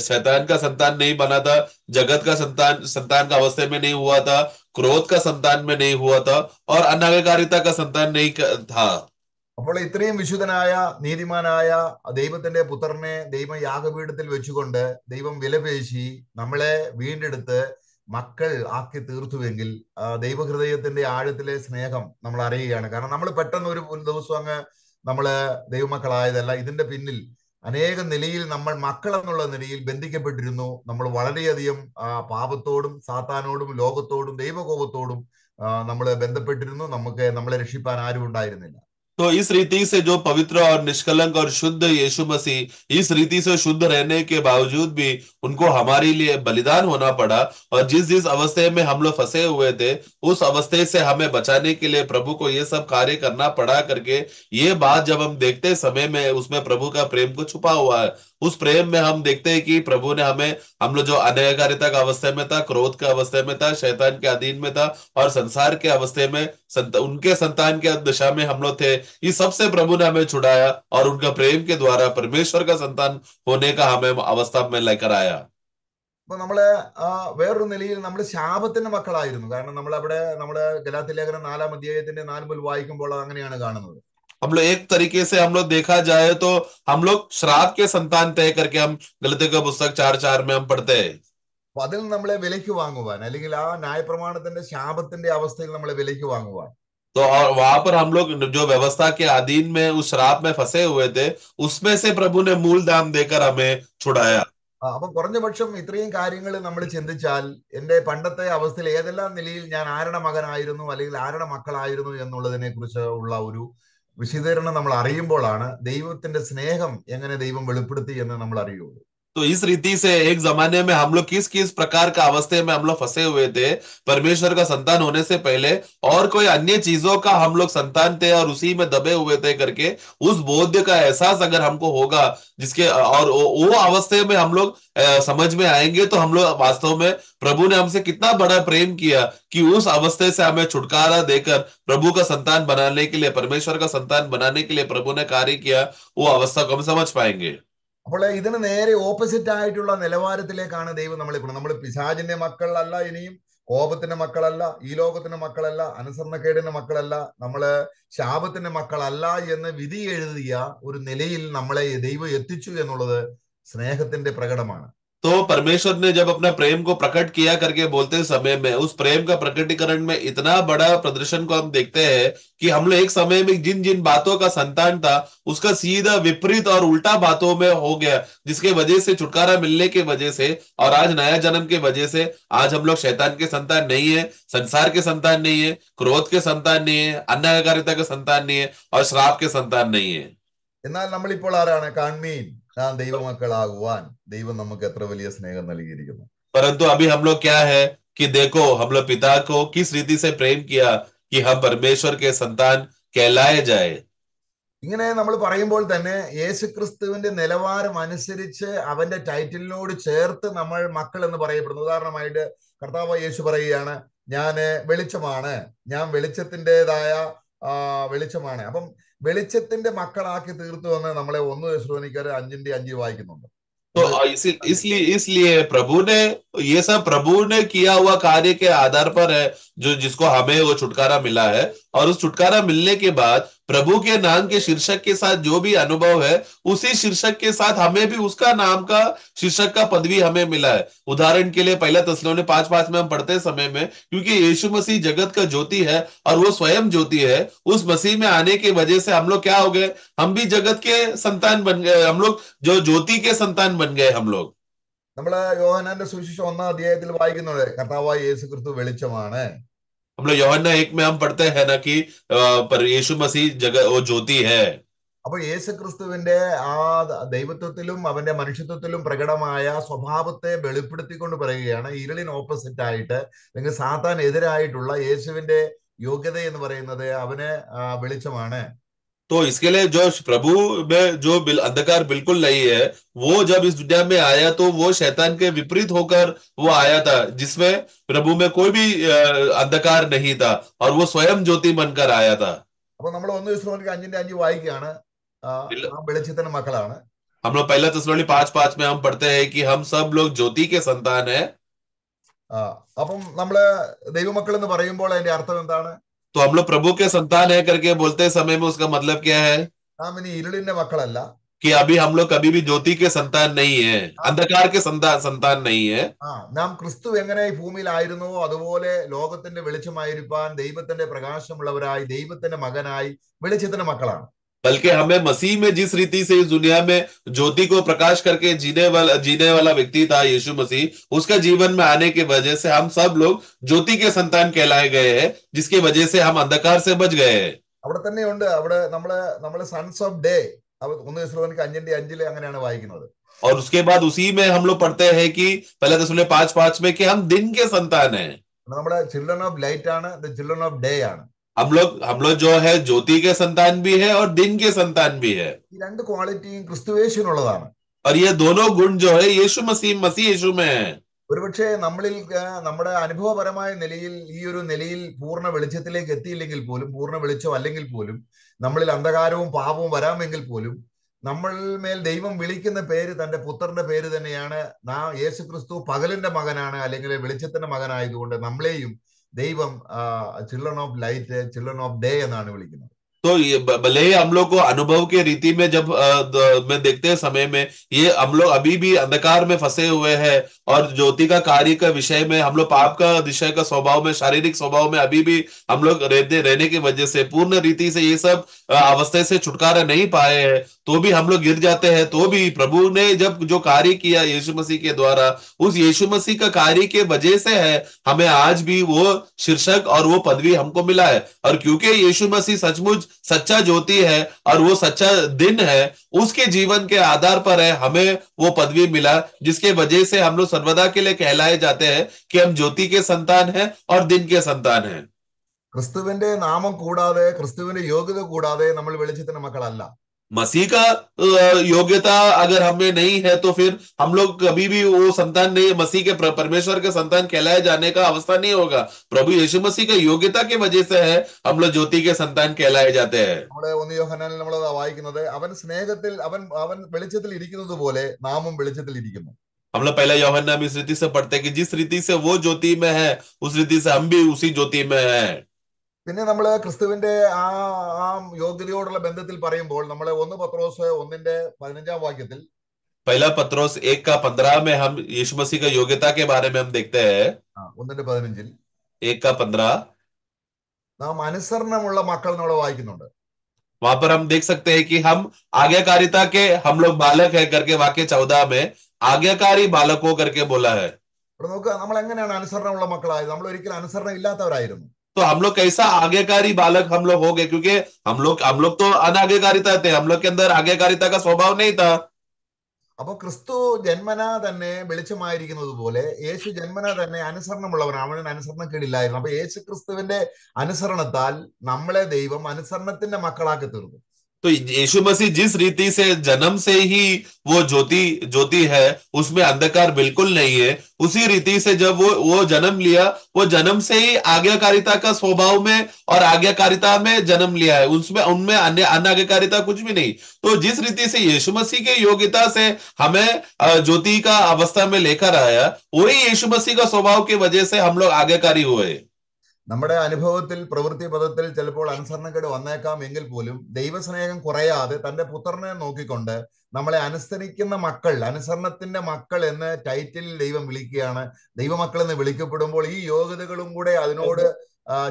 शैतान का संतान नहीं बना था, जगत का संतान संतान का अवस्था में नहीं हुआ था, क्रोध का संतान में नहीं हुआ था और अनाज्ञाकारिता का संतान नहीं था। അപ്പോൾ ഇത്രയും വിശുദ്ധനായ നീതിമാനായ ദൈവത്തിന്റെ പുത്രനെ ദൈവം യാഗപീഠത്തിൽ വെച്ചുകൊണ്ട് ദൈവം വിലപേശി നമ്മളെ വീണ്ടെടുത്ത് മക്കൾ ആക്കി തീർത്തുവെങ്കിൽ ദൈവഹൃദയത്തിന്റെ ആഴത്തിലെ സ്നേഹം നമ്മൾ അറിയുകയാണ്. കാരണം നമ്മൾ പെട്ടെന്ന് ഒരു ദിവസം അങ്ങ് നമ്മള് ദൈവമക്കളായതല്ല. ഇതിന്റെ പിന്നിൽ അനേക നിലയിൽ നമ്മൾ മക്കൾ എന്നുള്ള നിലയിൽ ബന്ധിക്കപ്പെട്ടിരുന്നു. നമ്മൾ വളരെയധികം പാപത്തോടും സാത്താനോടും ലോകത്തോടും ദൈവകോപത്തോടും നമ്മൾ ബന്ധപ്പെട്ടിരുന്നു. നമ്മളെ രക്ഷിപ്പാൻ ആരും ഉണ്ടായിരുന്നില്ല. तो इस रीति से जो पवित्र और निष्कलंक और शुद्ध यीशु मसीह, इस रीति से शुद्ध रहने के बावजूद भी उनको हमारे लिए बलिदान होना पड़ा। और जिस जिस अवस्थे में हम लोग फंसे हुए थे, उस अवस्थे से हमें बचाने के लिए प्रभु को ये सब कार्य करना पड़ा करके, ये बात जब हम देखते समय में उसमें प्रभु का प्रेम को छुपा हुआ है। उस प्रेम में हम देखते हैं कि प्रभु ने हम लोग जो अनाज्ञाकारिता का अवस्था में था, क्रोध के अवस्था में था, शैतान के अधीन में था और संसार के अवस्थे में उनके संतान के दशा में हम लोग थे, इस सबसे प्रभु ने हमें छुड़ाया और उनका प्रेम के द्वारा परमेश्वर का संतान होने का हमें अवस्था में लेकर आया। അപ്പൊ നമ്മള് വേറൊരു നിലയിൽ നമ്മൾ ശാപത്തിന്റെ മക്കളായിരുന്നു. കാരണം നമ്മള് ഗലാത്യ ലേഖനം 4-ാം അധ്യായത്തിന്റെ 4 മുതൽ വായിക്കുമ്പോൾ അങ്ങനെയാണ് കാണുന്നത്. हम लोग एक तरीके से हम लोग देखा जाए तो हम लोग श्राप के संतान तय करके हम गलती का पुस्तक 4:4 में हम पढ़ते हैं। അപ്പൊ അതിൽ നമ്മളെ വിലയ്ക്ക് വാങ്ങുവാൻ, അല്ലെങ്കിൽ ആ ന്യായപ്രമാണത്തിന്റെ ശാപത്തിന്റെ അവസ്ഥയിൽ നമ്മളെ വിലയ്ക്ക് വാങ്ങുവാൻ, तो और वहां पर हम लोग जो व्यवस्था के अधीन में उस श्राप में फंसे हुए थे, उसमें से प्रभु ने मूल दाम देकर हमें छुड़ाया। അപ്പൊ കുറഞ്ഞപക്ഷം ഇത്രയും കാര്യങ്ങൾ നമ്മൾ ചിന്തിച്ചാൽ എന്റെ പണ്ടത്തെ അവസ്ഥയിൽ ഏതെല്ലാം നിലയിൽ ഞാൻ ആരുടെ മകനായിരുന്നു അല്ലെങ്കിൽ ആരുടെ മക്കളായിരുന്നു എന്നുള്ളതിനെ കുറിച്ച് ഉള്ള ഒരു വിശദീകരണം നമ്മൾ അറിയുമ്പോഴാണ് ദൈവത്തിന്റെ സ്നേഹം എങ്ങനെ ദൈവം വെളിപ്പെടുത്തി എന്ന് നമ്മൾ അറിയുള്ളൂ. तो इस रीति से एक जमाने में हम लोग किस किस प्रकार का अवस्थे में हम लोग फंसे हुए थे परमेश्वर का संतान होने से पहले, और कोई अन्य चीजों का हम लोग संतान थे और उसी में दबे हुए थे करके, उस बोध का एहसास अगर हमको होगा, जिसके और वो अवस्थे में हम लोग समझ में आएंगे, तो हम लोग वास्तव में प्रभु ने हमसे कितना बड़ा प्रेम किया कि उस अवस्थे से हमें छुटकारा देकर प्रभु का संतान बनाने के लिए, परमेश्वर का संतान बनाने के लिए प्रभु ने कार्य किया, वो अवस्था को हम समझ पाएंगे। അപ്പോൾ ഇതിന് നേരെ ഓപ്പോസിറ്റ് ആയിട്ടുള്ള നിലവാരത്തിലേക്കാണ് ദൈവം നമ്മളെ കൊണ്ട്. നമ്മൾ പിശാചിന്റെ മക്കൾ അല്ല, ഇനിയും കോപത്തിന്റെ മക്കളല്ല, ഈ ലോകത്തിന്റെ മക്കളല്ല, അനുസരണക്കേടിന്റെ മക്കളല്ല, നമ്മള് ശാപത്തിന്റെ മക്കളല്ല എന്ന് വിധി എഴുതിയ ഒരു നിലയിൽ നമ്മളെ ദൈവം എത്തിച്ചു എന്നുള്ളത് സ്നേഹത്തിന്റെ പ്രകടമാണ്. तो परमेश्वर ने जब अपना प्रेम को प्रकट किया करके बोलते समय में उस प्रेम का प्रकटीकरण में इतना बड़ा प्रदर्शन को हम देखते हैं कि हम लोग एक समय में जिन जिन बातों का संतान था उसका सीधा विपरीत और उल्टा बातों में हो गया, जिसके वजह से छुटकारा मिलने के वजह से और आज नया जन्म के वजह से आज हम लोग शैतान के संतान नहीं है, संसार के संतान नहीं है, क्रोध के संतान नहीं है, अन्यायकारिता के संतान नहीं है और श्राप के संतान नहीं है। എന്നാൽ നമ്മളിപ്പോൾ ആരാണ്? കാൺമീൻ, നാം ദൈവമക്കളാകുവാൻ ദൈവം നമുക്ക് എത്ര വലിയ സ്നേഹം നൽകിയിരിക്കുന്നു. परंतु अभी हम लोग क्या है कि देखो हम लोग पिता को किस रीति से प्रेम किया कि हम परमेश्वर के संतान कहलाए जाए। ഇങ്ങനെ നമ്മൾ പറയുമ്പോൾ തന്നെ യേശുക്രിസ്തുവിന്റെ നിലവാരം അനുസരിച്ച് അവന്റെ ടൈറ്റിലിനോട് ചേർത്ത് നമ്മൾ മക്കൾ എന്ന് പറയപ്പെടുന്നു. ഉദാഹരണമായിട്ട് കർത്താവ് യേശു പറയുകയാണ്, ഞാൻ വെളിച്ചമാണ്, ഞാൻ വെളിച്ചത്തിൻ്റെതായ വെളിച്ചമാണ്. അപ്പം വെളിച്ചത്തിന്റെ മക്കളാക്കി തീർത്തു എന്ന് നമ്മളെ 1 തെസ്സലോനിക്കർ 5:5 വായിക്കുന്നുണ്ട്. तो इसलिए इसलिए प्रभु ने ये सब प्रभु ने किया हुआ कार्य के आधार पर है जो जिसको हमें वो छुटकारा मिला है, और उस छुटकारा मिलने के बाद प्रभु के नाम के शीर्षक के साथ जो भी अनुभव है उसी शीर्षक के साथ हमें भी उसका नाम का शीर्षक का पदवी हमें मिला है। उदाहरण के लिए 1 थिस्सलुनी 5:5 में हम पढ़ते समय में, क्योंकि यीशु मसीह जगत का ज्योति है और वो स्वयं ज्योति है, उस मसीह में आने की वजह से हम लोग क्या हो गए, हम भी जगत के संतान बन गए, हम लोग जो ज्योति के संतान बन गए हम लोग। നമ്മള് യോഹന്നാന്റെ സുവിശേഷം 1-ാം അധ്യായത്തിൽ വായിക്കുന്നുണ്ട്, കർത്താവായ യേശുക്രിസ്തു വെളിച്ചമാണ്. हम लोग यूहन्ना 1 में हम पढ़ते हैं ना कि पर यीशु मसीह जगह वो ज्योति है। അപ്പൊ യേശുക്രിസ്തുവിന്റെ ആ ദൈവത്വത്തിലും അവന്റെ മനുഷ്യത്വത്തിലും പ്രകടമായ സ്വഭാവത്തെ വെളിപ്പെടുത്തിക്കൊണ്ട് പറയുകയാണ്, ഇരുളിന് ഓപ്പോസിറ്റ് ആയിട്ട് അല്ലെങ്കിൽ സാത്താൻ എതിരായിട്ടുള്ള യേശുവിന്റെ യോഗ്യത എന്ന് പറയുന്നത് അവന് വെളിച്ചമാണ്. तो इसके लिए जो प्रभु में जो अंधकार बिल्कुल नहीं है, वो जब इस दुनिया में आया तो वो शैतान के विपरीत होकर वो आया था, जिसमें प्रभु में कोई भी अंधकार नहीं था और वो स्वयं ज्योति बनकर आया था। അപ്പൊ നമ്മൾ 1 തെസ്സലോനിക്കർ 5:5 വായിക്കുകയാണ്, നാം വെളിച്ചത്തിന്റെ മക്കളാണ്. हम लोग 1 थिस्सलुनी 5:5 में हम पढ़ते हैं कि हम सब लोग ज्योति के संतान है। അപ്പം നമ്മള് ദൈവമക്കൾ എന്ന് പറയുമ്പോൾ അതിന്റെ അർത്ഥം എന്താണ്? तो हम लोग प्रभु के संतान है करके बोलते समय में उसका मतलब क्या है? നാം ഇനി ഇരുളിന്റെ മക്കളല്ല, कि अभी हम लोग कभी भी ज्योति के संतान नहीं है, अंधकार के संतान नहीं है। നാം ക്രിസ്തു എങ്ങനെ ഈ ഭൂമിയിലായിരുന്നുവോ അതുപോലെ ലോകത്തിന്റെ വെളിച്ചമായിരിക്കാൻ ദൈവത്തിന്റെ പ്രകാശമുള്ളവരായി ദൈവത്തിന്റെ മകനായി വെളിച്ചത്തിന്റെ മക്കളാണ്. बल्कि हमें मसीह में जिस रीति से इस दुनिया में ज्योति को प्रकाश करके जीने वाला व्यक्ति था यीशु मसीह, उसका जीवन में आने की वजह से हम सब लोग ज्योति के संतान कहलाए गए हैं, जिसकी वजह से हम अंधकार से बच गए हैं। അവിടെ തന്നെയുണ്ട്, അവിടെ നമ്മള് സൺസ് ഓഫ് ഡേ 1 തെസ്സലോനിക്കർ 5:5 അങ്ങനെയാണ് വായിക്കുന്നത്. और उसके बाद उसी में हम लोग पढ़ते हैं कि 1 थिस्सलुनी 5:5 में कि हम दिन के संतान हैं। നമ്മുടെ ചിൽഡ്രൻ ഓഫ് ലൈറ്റ് ആണ്, ചിൽഡ്രൻ ഓഫ് ഡേ ആണ്. हम लोग जो है ज्योति के संतान भी है और दिन के संतान भी है। ഈ രണ്ട് ക്വാളിറ്റിയും ക്രിസ്തുയേശുവിനുള്ളതാണ്. और ये दोनों गुण जो है यीशु मसीह यीशु में है। ഒരുപക്ഷെ നമ്മളിൽ നമ്മുടെ അനുഭവപരമായ നിലയിൽ ഈ ഒരു നിലയിൽ പൂർണ്ണ വെളിച്ചത്തിലേക്ക് എത്തിയില്ലെങ്കിൽ പോലും, പൂർണ്ണ വെളിച്ചം അല്ലെങ്കിൽ പോലും, നമ്മളിൽ അന്ധകാരവും പാപവും വരാമെങ്കിൽ പോലും നമ്മൾ മേൽ ദൈവം വിളിക്കുന്ന പേര് തന്റെ പുത്രന്റെ പേര് തന്നെയാണ്. യേശുക്രിസ്തു പകലിന്റെ മകനാണ് അല്ലെങ്കിൽ വെളിച്ചത്തിന്റെ മകനായതുകൊണ്ട് നമ്മളെയും ദൈവം children of light, children off day എന്നാണ് വിളിക്കുന്നത്. तो ये भले ही हम लोग को अनुभव के रीति में जब में देखते हैं समय में ये हम लोग अभी भी अंधकार में फंसे हुए हैं और ज्योति का कार्य का विषय में हम लोग पाप का विषय का स्वभाव में, शारीरिक स्वभाव में अभी भी हम लोग रहने की वजह से पूर्ण रीति से ये सब अवस्था से छुटकारा नहीं पाए हैं, तो भी हम लोग गिर जाते हैं। तो भी प्रभु ने जब जो कार्य किया यीशु मसीह के द्वारा, उस यीशु मसीह का कार्य के वजह से है हमें आज भी वो शीर्षक और वो पदवी हमको मिला है। और क्योंकि यीशु मसीह सचमुच सच्चा ज्योति है और वो सच्चा दिन है, उसके जीवन के आधार पर है हमें वो पदवी मिला, जिसके वजह से हम लोग सर्वदा के लिए कहलाए जाते हैं कि हम ज्योति के संतान हैं और दिन के संतान हैं। ക്രിസ്തുവിന്റെ നാമം കൂടാതെ, ക്രിസ്തുവിന്റെ യോഗ്യത കൂടാതെ നമ്മൾ വെളിച്ചത്തിന്റെ മക്കളല്ല. मसीह का योग्यता अगर हमें नहीं है तो फिर हम लोग कभी भी वो संतान नहीं, मसीह के परमेश्वर के संतान कहलाए जाने का अवस्था नहीं होगा। प्रभु यीशु मसीह का योग्यता की वजह से है हम लोग ज्योति के संतान कहलाए जाते हैं। നമ്മുടെ 1 യോഹന്നാനിൽ നമ്മൾ വായിക്കുന്നത്, അവൻ സ്നേഹത്തിൽ അവൻ വെളിച്ചത്തിൽ ഇരിക്കുന്നത് പോലെ നാമും വെളിച്ചത്തിൽ ഇരിക്കുന്നു. हम लोग पहले यूहन्ना में इस रीति से पढ़ते हैं कि जिस रीति से वो ज्योति में है उस रीति से हम भी उसी ज्योति में है। പിന്നെ നമ്മൾ ക്രിസ്തുവിന്റെ ആ ആ യോഗ്യതയോടുള്ള ബന്ധത്തിൽ പറയുമ്പോൾ നമ്മൾ 1 പത്രോസ് 1:15 पहला पत्रोस 1:15 में हम यीशु मसीह का योग्यता के बारे में हम देखते हैं। 1:15 1:15 നാം അനുസരണമുള്ള മക്കൾ എന്നുള്ള വായിക്കുന്നുണ്ട്. वहां पर हम देख सकते हैं कि हम आज्ञाकारिता के हम लोग बालक है करके वाक्य 14 में आज्ञाकारी बालकों करके बोला है। ഇവിടെ നോക്കുക, നമ്മൾ എങ്ങനെയാണ് അനുസരണമുള്ള മക്കളായത്? നമ്മൾ ഒരിക്കലും അനുസരണം ഇല്ലാത്തവരായിരുന്നു. तो हम लोग कैसा आज्ञाकारी बालक हम लोग हो गए, क्योंकि हम लोग तो अनाज्ञाकारिता थे, हम लोग के अंदर आज्ञाकारिता का स्वभाव नहीं था। അപ്പൊ ക്രിസ്തു ജന്മനാ തന്നെ വെളിച്ചമായിരിക്കുന്നത് പോലെ യേശു ജന്മനാ തന്നെ അനുസരണമുള്ളവനാണ്. അവന് അനുസരണക്കേടില്ലായിരുന്നു. അപ്പൊ യേശു ക്രിസ്തുവിന്റെ അനുസരണത്താൽ നമ്മളെ ദൈവം അനുസരണത്തിന്റെ മക്കളാക്കി തീർന്നു. तो यीशु मसीह जिस रीति से जन्म से ही वो ज्योति ज्योति है, उसमें अंधकार बिल्कुल नहीं है, उसी रीति से जब वो जन्म लिया, वो जन्म से ही आज्ञाकारिता का स्वभाव में और आज्ञाकारिता में जन्म लिया है, उसमें उनमें अन्य अनाज्ञाकारिता कुछ भी नहीं। तो जिस रीति से यीशु मसीह के योग्यता से हमें ज्योति का अवस्था में लेकर आया, वही यीशु मसीह का स्वभाव की वजह से हम लोग आज्ञाकारी हुए। നമ്മുടെ അനുഭവത്തിൽ പ്രവൃത്തി പദത്തിൽ ചിലപ്പോൾ അനുസരണക്കേട് വന്നേക്കാം എങ്കിൽ പോലും ദൈവസ്നേഹം കുറയാതെ തന്റെ പുത്രനെ നോക്കിക്കൊണ്ട് നമ്മളെ അനുസരിക്കുന്ന മക്കൾ, അനുസരണത്തിന്റെ മക്കൾ എന്ന ടൈറ്റിൽ ദൈവം വിളിക്കുകയാണ്. ദൈവമക്കൾ എന്ന് വിളിക്കപ്പെടുമ്പോൾ ഈ യോഗ്യതകളും കൂടെ അതിനോട്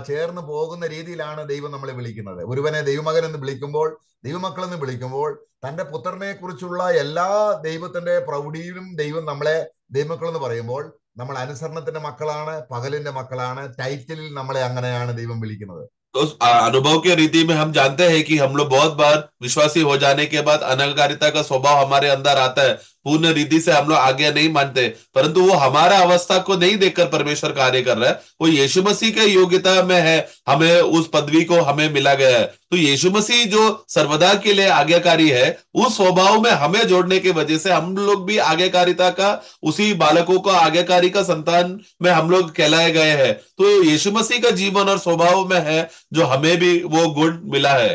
ചേർന്ന് പോകുന്ന രീതിയിലാണ് ദൈവം നമ്മളെ വിളിക്കുന്നത്. ഒരുവനെ ദൈവമകൻ എന്ന് വിളിക്കുമ്പോൾ, ദൈവമക്കൾ എന്ന് വിളിക്കുമ്പോൾ തന്റെ പുത്രനെ കുറിച്ചുള്ള എല്ലാ ദൈവത്തിന്റെ പ്രൗഢിയിലും ദൈവം നമ്മളെ ദൈവമക്കൾ എന്ന് പറയുമ്പോൾ നമ്മൾ അനുസരണത്തിന്റെ മക്കളാണ്, പകലിന്റെ മക്കളാണ്, ടൈറ്റിലിൽ നമ്മളെ അങ്ങനെയാണ് ദൈവം വിളിക്കുന്നത്. तो उस अनुभव के रीति में हम जानते हैं कि हम लोग बहुत बार विश्वासी हो जाने के बाद अनाज्ञाकारिता का स्वभाव हमारे अंदर आता है, पूर्ण रीति से हम लोग आज्ञा नहीं मानते, परंतु वो हमारा अवस्था को नहीं देखकर परमेश्वर कार्य कर रहा है, वो यीशु मसीह के योग्यता में है, हमें उस पदवी को हमें मिला गया है। तो यीशु मसीह जो सर्वदा के लिए आज्ञाकारी है, उस स्वभाव में हमें जोड़ने की वजह से हम लोग भी आज्ञाकारिता का, उसी बालकों का आज्ञाकारी का संतान में हम लोग कहलाए गए हैं। तो यीशु मसीह का जीवन और स्वभाव में है जो हमें भी वो गुण मिला है।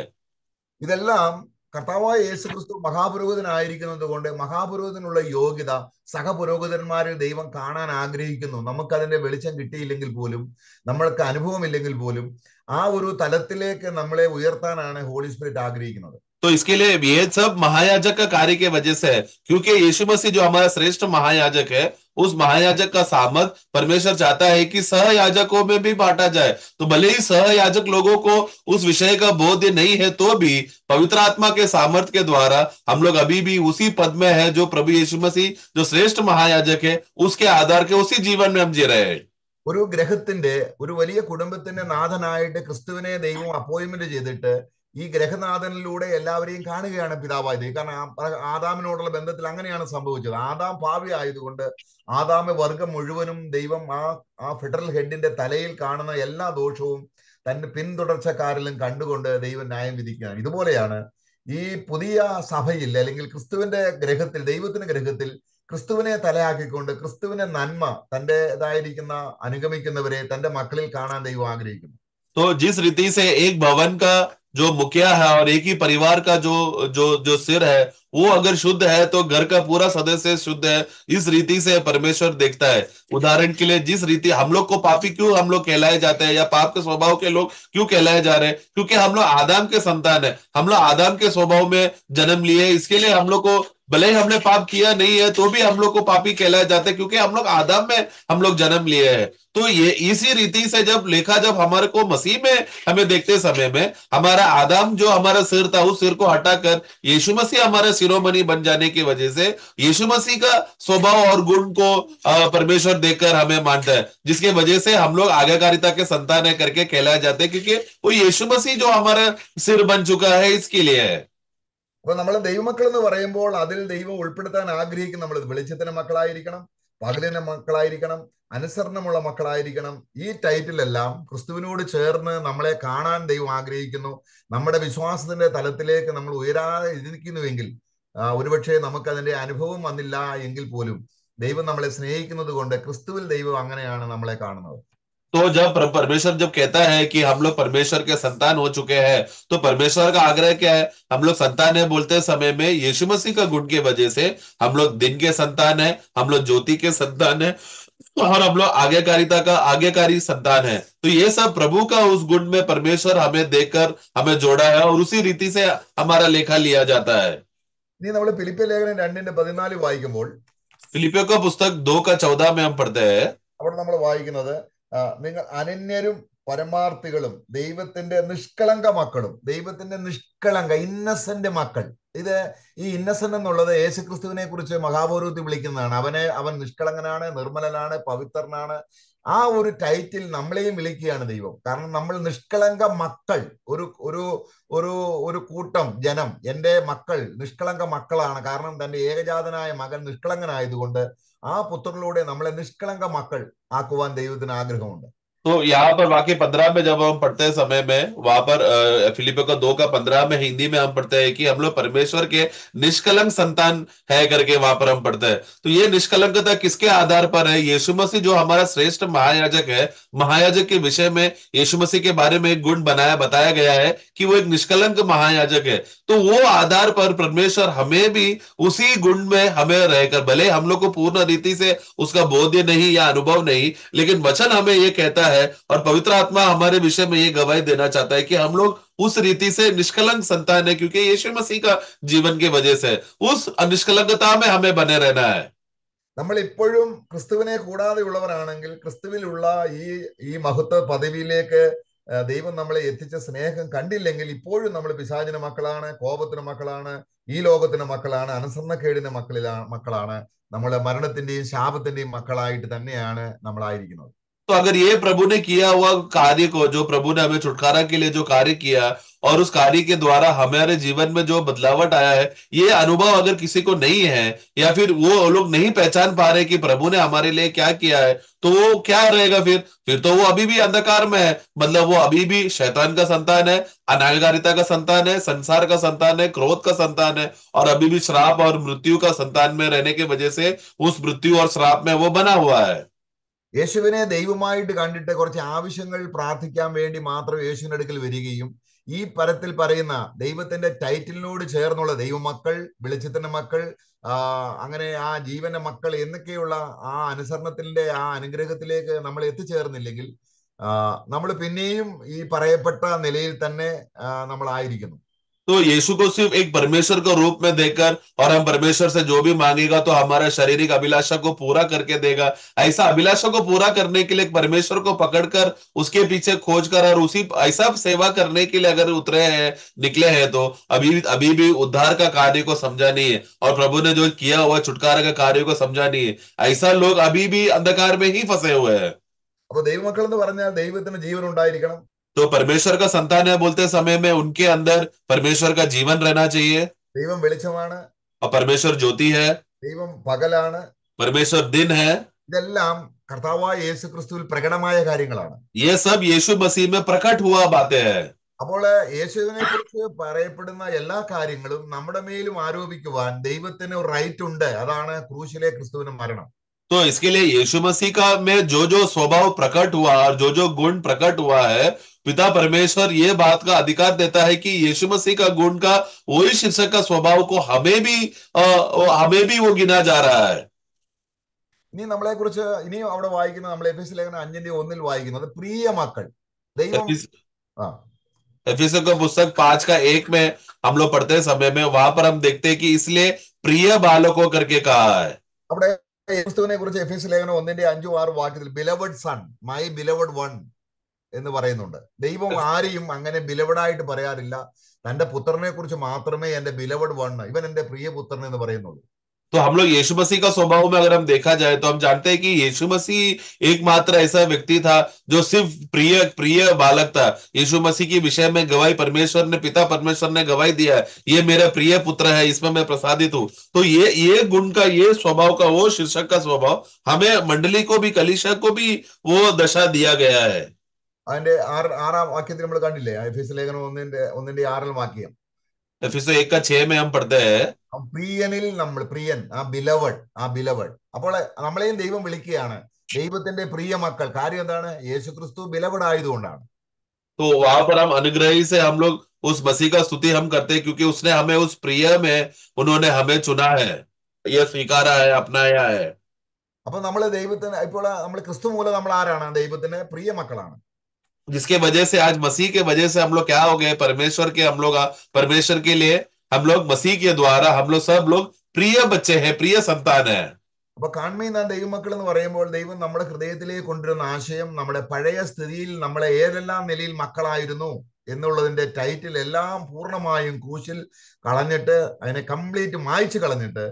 ഇതെല്ലാം കർത്താവായ യേശു ക്രിസ്തു മഹാപുരോഹിതനായിരിക്കുന്നത് കൊണ്ട് മഹാപുരോഹിതനുള്ള യോഗ്യത സഹപുരോഹിതന്മാരിൽ ദൈവം കാണാൻ ആഗ്രഹിക്കുന്നു. നമുക്കതിന്റെ വെളിച്ചം കിട്ടിയില്ലെങ്കിൽ പോലും, നമ്മൾക്ക് അനുഭവമില്ലെങ്കിൽ പോലും ആ ഒരു തലത്തിലേക്ക് നമ്മളെ ഉയർത്താനാണ് ഹോളി സ്പിരിറ്റ് ആഗ്രഹിക്കുന്നത്. तो इसके लिए ये सब महायाजक का कार्य के वजह से है, क्योंकि यीशु मसीह जो हमारा श्रेष्ठ महायाजक है, उस महायाजक का सामर्थ परमेश्वर चाहता है कि सहयाजकों में भी बांटा जाए। तो भले ही सहयाजक लोगों को उस विषय का बोध नहीं है, तो भी पवित्र आत्मा के सामर्थ के द्वारा हम लोग अभी भी उसी पद में है जो प्रभु यीशु मसीह जो श्रेष्ठ महायाजक है, उसके आधार के उसी जीवन में हम जी रहे हैं। ഒരു ഗ്രഹത്തിന്റെ, ഒരു വലിയ കുടുംബത്തിന്റെ നാഥനായിട്ട് ക്രിസ്തുവിനെ ദൈവം അപ്പോയിന്റ്മെന്റ് ചെയ്തിട്ട് ഈ ഗ്രഹനാഥനിലൂടെ എല്ലാവരെയും കാണുകയാണ് പിതാവായ ദൈവം. കാരണം ആദാമിനോടുള്ള ബന്ധത്തിൽ അങ്ങനെയാണ് സംഭവിച്ചത്. ആദാം പാപി ആയതുകൊണ്ട് ആദാമ വർഗം മുഴുവനും ദൈവം ആ ഫെഡറൽ ഹെഡിന്റെ തലയിൽ കാണുന്ന എല്ലാ ദോഷവും തന്റെ പിന്തുടർച്ചക്കാരിലും കണ്ടുകൊണ്ട് ദൈവം ന്യായം വിധിക്കുകയാണ്. ഇതുപോലെയാണ് ഈ പുതിയ സഭയിൽ അല്ലെങ്കിൽ ക്രിസ്തുവിന്റെ ഗ്രഹത്തിൽ, ദൈവത്തിന്റെ ഗ്രഹത്തിൽ ക്രിസ്തുവിനെ തലയാക്കിക്കൊണ്ട് ക്രിസ്തുവിന്റെ നന്മ തന്റേതായിരിക്കുന്ന അനുഗമിക്കുന്നവരെ തന്റെ മക്കളിൽ കാണാൻ ദൈവം ആഗ്രഹിക്കുന്നു. तो जिस रीति से एक भवन का जो मुखिया है और एक ही परिवार का जो जो जो सिर है, वो अगर शुद्ध है तो घर का पूरा सदस्य शुद्ध है, इस रीति से परमेश्वर देखता है। उदाहरण के लिए जिस रीति हम लोग को पापी क्यों हम लोग कहलाए जाते हैं, या पाप के स्वभाव के लोग क्यों कहलाए जा रहे हैं, क्योंकि हम लोग आदम के संतान है, हम लोग आदम के स्वभाव में जन्म लिए। इसके लिए हम लोग को, भले ही हमने पाप किया नहीं है तो भी हम लोग को पापी कहलाए जाते हैं, क्योंकि हम लोग आदम में हम लोग जन्म लिए हैं। तो ये इसी रीति से जब लेखा, जब हमारे को मसीह में हमें देखते समय में हमारा आदम जो हमारा सिर था, उस सिर को हटाकर यीशु मसीह हमारा शिरोमणि बन जाने की वजह से यीशु मसीह का स्वभाव और गुण को परमेश्वर देखकर हमें मानता है, जिसके वजह से हम लोग आज्ञाकारिता के संतान है करके कहलाए जाते हैं, क्योंकि वो यीशु मसीह जो हमारा सिर बन चुका है, इसके लिए है। അപ്പൊ നമ്മൾ ദൈവമക്കൾ എന്ന് പറയുമ്പോൾ അതിൽ ദൈവം ഉൾപ്പെടുത്താൻ ആഗ്രഹിക്കും. നമ്മൾ വെളിച്ചത്തിന്റെ മക്കളായിരിക്കണം, പകലിന്റെ മക്കളായിരിക്കണം, അനുസരണമുള്ള മക്കളായിരിക്കണം. ഈ ടൈറ്റിലെല്ലാം ക്രിസ്തുവിനോട് ചേർന്ന് നമ്മളെ കാണാൻ ദൈവം ആഗ്രഹിക്കുന്നു. നമ്മുടെ വിശ്വാസത്തിന്റെ തലത്തിലേക്ക് നമ്മൾ ഉയരാതെ ഇരിക്കുന്നുവെങ്കിൽ, ഒരുപക്ഷെ നമുക്കതിന്റെ അനുഭവം വന്നില്ല എങ്കിൽ പോലും ദൈവം നമ്മളെ സ്നേഹിക്കുന്നത് കൊണ്ട് ക്രിസ്തുവിൽ ദൈവം അങ്ങനെയാണ് നമ്മളെ കാണുന്നത്. तो जब परमेश्वर जब कहता है कि हम लोग परमेश्वर के संतान हो चुके हैं, तो परमेश्वर का आग्रह क्या है? हम लोग संतान है बोलते समय में यीशु मसीह का गुण के वजह से हम लोग दिन के संतान है, हम लोग ज्योति के संतान है, और हम लोग आज्ञाकारिता का आज्ञाकारी संतान है। तो ये सब प्रभु का उस गुण में परमेश्वर हमें देकर हमें जोड़ा है, और उसी रीति से हमारा लेखा लिया जाता है। ഇനി നമ്മൾ ഫിലിപ്പിയ ലേഖനം 2:14 വായിക്കുമ്പോൾ फिलिपियों का पुस्तक 2:14 में हम पढ़ते हैं। അവിടെ നമ്മൾ വായിക്കുന്നത് നിങ്ങൾ അനന്യരും പരമാർത്ഥികളും ദൈവത്തിന്റെ നിഷ്കളങ്ക മക്കളും, ദൈവത്തിന്റെ നിഷ്കളങ്ക ഇന്നസെന്റ് മക്കൾ. ഇത് ഈ ഇന്നസെന്റ് എന്നുള്ളത് യേശുക്രിസ്തുവിനെ കുറിച്ച് മഹാപൗരോഹിത്യം വിളിക്കുന്നതാണ്. അവൻ നിഷ്കളങ്കനാണ്, നിർമ്മലനാണ്, പവിത്രനാണ്. ആ ഒരു ടൈറ്റിൽ നമ്മളെയും വിളിക്കുകയാണ് ദൈവം. കാരണം നമ്മൾ നിഷ്കളങ്ക മക്കൾ, ഒരു ഒരു ഒരു ഒരു കൂട്ടം ജനം, എൻ്റെ മക്കൾ നിഷ്കളങ്ക മക്കളാണ്. കാരണം തന്റെ ഏകജാതനായ മകൻ നിഷ്കളങ്കനായതുകൊണ്ട് ആ പുത്രനിലൂടെ നമ്മളെ നിഷ്കളങ്ക മക്കൾ ആക്കുവാൻ ദൈവത്തിന് ആഗ്രഹമുണ്ട്. तो यहाँ पर वाक्य 15 में जब हम पढ़ते हैं समय में, वहां पर फिलिपियों का 2:15 में हिंदी में हम पढ़ते हैं कि हम लोग परमेश्वर के निष्कलंक संतान है करके वहां पर हम पढ़ते हैं। तो ये निष्कलंकता किसके आधार पर है? यीशु मसीह जो हमारा श्रेष्ठ महायाजक है, महायाजक के विषय में यीशु मसीह के बारे में एक गुण बताया गया है कि वो एक निष्कलंक महायाजक है। तो वो आधार पर परमेश्वर हमें भी उसी गुण में हमें रहकर, भले हम लोग को पूर्ण रीति से उसका बोध्य नहीं या अनुभव नहीं, लेकिन वचन हमें ये कहता है और पवित्र आत्मा हमारे विषय में ये गवाही देना चाहता है कि हम लोग उस रीति से निष्कलंक संतान है, क्योंकि यीशु मसीह का जीवन की वजह से उस निष्कलंकता में हमें बने रहना है। നമ്മൾ ഇപ്പോഴും ക്രിസ്തുവിനെ കൂടാതെ ഉള്ളവരാണെങ്കിൽ, ക്രിസ്തുവിലുള്ള ഈ ഈ മഹത്വ പദവിയിലേക്ക് ദൈവം നമ്മളെ എത്തിച്ച സ്നേഹം കണ്ടില്ലെങ്കിൽ, ഇപ്പോഴും നമ്മൾ പിശാചിന്റെ മക്കളാണ്, കോപത്തിന്റെ മക്കളാണ്, ഈ ലോകത്തിന്റെ മക്കളാണ്, അനുസരണക്കേടിന്റെ മക്കളാണ്. നമ്മളെ മരണത്തിന്റെയും ശാപത്തിന്റെയും മക്കളായിട്ട് തന്നെയാണ് നമ്മളായിരിക്കുന്നത്. तो अगर ये प्रभु ने किया हुआ कार्य को, जो प्रभु ने हमें छुटकारा के लिए जो कार्य किया, और उस कार्य के द्वारा हमारे जीवन में जो बदलावट आया है, ये अनुभव अगर किसी को नहीं है, या फिर वो लोग नहीं पहचान पा रहे कि प्रभु ने हमारे लिए क्या किया है, तो वो क्या रहेगा? फिर तो वो अभी भी अंधकार में है। मतलब वो अभी भी शैतान का संतान है, अनागारिता का संतान है, संसार का संतान है, क्रोध का संतान है, और अभी भी श्राप और मृत्यु का संतान में रहने की वजह से उस मृत्यु और श्राप में वो बना हुआ है। യേശുവിനെ ദൈവമായിട്ട് കണ്ടിട്ട് കുറച്ച് ആവശ്യങ്ങൾ പ്രാർത്ഥിക്കാൻ വേണ്ടി മാത്രം യേശുവിന്റെ അടുക്കൽ വരികയും, ഈ പരത്തിൽ പറയുന്ന ദൈവത്തിന്റെ ടൈറ്റിലിനോട് ചേർന്നുള്ള ദൈവമക്കൾ, വെളിച്ചത്തിന്റെ മക്കൾ, അങ്ങനെ ആ ജീവന്റെ മക്കൾ എന്നൊക്കെയുള്ള ആ അനുസരണത്തിന്റെ ആ അനുഗ്രഹത്തിലേക്ക് നമ്മൾ എത്തിച്ചേർന്നില്ലെങ്കിൽ നമ്മൾ പിന്നെയും ഈ പറയപ്പെട്ട നിലയിൽ തന്നെ നമ്മളായിരിക്കുന്നു. तो यीशु को सिर्फ एक परमेश्वर को रूप में देखकर, और हम परमेश्वर से जो भी मांगेगा तो हमारा शारीरिक अभिलाषा को पूरा करके देगा, ऐसा अभिलाषा को पूरा करने के लिए परमेश्वर को पकड़कर उसके पीछे खोज कर और उसी ऐसा सेवा करने के लिए अगर उतरे हैं, निकले हैं, तो अभी भी उद्धार का कार्य को समझा नहीं है, और प्रभु ने जो किया हुआ छुटकारा का कार्य को समझा नहीं है। ऐसा लोग अभी भी अंधकार में ही फंसे हुए हैं। അപ്പൊ ദൈവമക്കൾ എന്ന് പറഞ്ഞാൽ ദൈവത്തിന് ജീവൻ ഉണ്ടായിരിക്കണം. तो परमेश्वर का संतान है बोलते समय में उनके अंदर परमेश्वर का जीवन रहना चाहिए। ദൈവം വെളിച്ചമാണ്, और परमेश्वर ज्योति है, ദൈവം പകലാണ്, परमेश्वर दिन है। ഇതെല്ലാം കർത്താവായ യേശു ക്രിസ്തുവിൽ പ്രകടമായ കാര്യങ്ങളാണ്. ये सब यीशु मसीह में प्रकट हुआ बातें हैं। അപ്പോൾ യേശുവിനെ കുറിച്ച് പറയപ്പെടുന്ന എല്ലാ കാര്യങ്ങളും നമ്മുടെ മേലും ആരോപിക്കുവാൻ ദൈവത്തിന് ഒരു റൈറ്റ് ഉണ്ട്. അതാണ് ക്രൂശിലെ ക്രിസ്തുവിന്റെ മരണം. तो इसके लिए यीशु मसीह का में जो जो स्वभाव प्रकट हुआ और जो जो गुण प्रकट हुआ है, पिता परमेश्वर ये बात का अधिकार देता है कि यीशु मसीह का गुण का वही शीर्षक का स्वभाव को हमें भी वो गिना जा रहा है। ഇനി നമ്മളെ കുറിച്ച് ഇനിയും അവിടെ വായിക്കുന്നത്, നമ്മൾ എഫെസ്യ ലേഖനം 5:1 വായിക്കുന്നത് പ്രിയ മക്കൾ. ദൈവം एफिसियों का पुस्तक 5:1 में हम लोग पढ़ते समय में वहां पर हम देखते हैं कि इसलिए प्रिय बालकों करके कहा है। അവിടെ ക്രിസ്തുവിനെ കുറിച്ച് എഫെസ്യ ലേഖനം 1:5-6 വാക്യത്തിൽ beloved sun, my beloved one എന്ന് പറയുന്നുണ്ട്. ദൈവം ആരെയും അങ്ങനെ ബിലവഡായിട്ട് പറയാറില്ല. തന്റെ പുത്രനെ കുറിച്ച് മാത്രമേ എന്റെ ബിലവഡ് വൺ, ഇവൻ എന്റെ പ്രിയ പുത്രൻ എന്ന് പറയുന്നുള്ളൂ. तो हम लोग यीशु मसीह का स्वभाव में अगर हम देखा जाए तो हम जानते हैं कि यीशु मसीह एकमात्र ऐसा व्यक्ति था जो सिर्फ प्रिय प्रिय बालक था। यीशु मसीह की विषय में गवाही परमेश्वर ने, पिता परमेश्वर ने गवाही दिया है, ये मेरा प्रिय पुत्र है, इसमें मैं प्रसादित हूं। तो ये गुण का, ये स्वभाव का, वो शीर्षक का स्वभाव हमें मंडली को भी, कलीसिया को भी वो दशा दिया गया है। അതിന്റെ 6-ാം വാക്യത്തിൽ നമ്മൾ കണ്ടില്ലേ, എഫെസ്യ ലേഖനം 1:6 വാക്യം. एफिसियों 1:6 में हम पढ़ते हैं, പ്രിയനിൽ നമ്മൾ, പ്രിയൻ, ആ ബിലവഡ്. അപ്പോൾ നമ്മളെയും ദൈവം വിളിക്കുകയാണ്, ദൈവത്തിന്റെ പ്രിയ മക്കൾ. കാര്യം എന്താണ്? യേശുക്രിസ്തു ബിലവടായതുകൊണ്ടാണ്. तो वहां पर हम अनुग्रही से हम लोग उस मसीह का स्तुति हम करते हैं, क्योंकि उसने हमें उस प्रिय में उन्होंने हमें चुना है, यह स्वीकारा है, अपनाया है। അപ്പൊ നമ്മൾ ദൈവത്തിന് ഇപ്പോൾ നമ്മൾ ക്രിസ്തു മൂലം നമ്മൾ ആരാണ്? ദൈവത്തിന് പ്രിയ മക്കളാണ്. जिसके वजह से आज मसीह के वजह से हम लोग क्या हो गए, परमेश्वर के हम लोग परमेश्वर के लिए हम लोग मसीह के द्वारा हम लोग सब लोग प्रिय बच्चे हैं, प्रिय संतान है। അപ്പൊ കാൺമീൻ നാം ദൈവമക്കൾ എന്ന് പറയുമ്പോൾ ദൈവം നമ്മുടെ ഹൃദയത്തിലേക്ക് കൊണ്ടുവരുന്ന ആശയം നമ്മുടെ പഴയ സ്ഥിതിയിൽ നമ്മളെ ഏതെല്ലാം നിലയിൽ മക്കളായിരുന്നു എന്നുള്ളതിന്റെ ടൈറ്റിൽ എല്ലാം പൂർണ്ണമായും ക്രൂശിൽ കളഞ്ഞിട്ട് അതിനെ കംപ്ലീറ്റ് മായ്ച്ചു കളഞ്ഞിട്ട്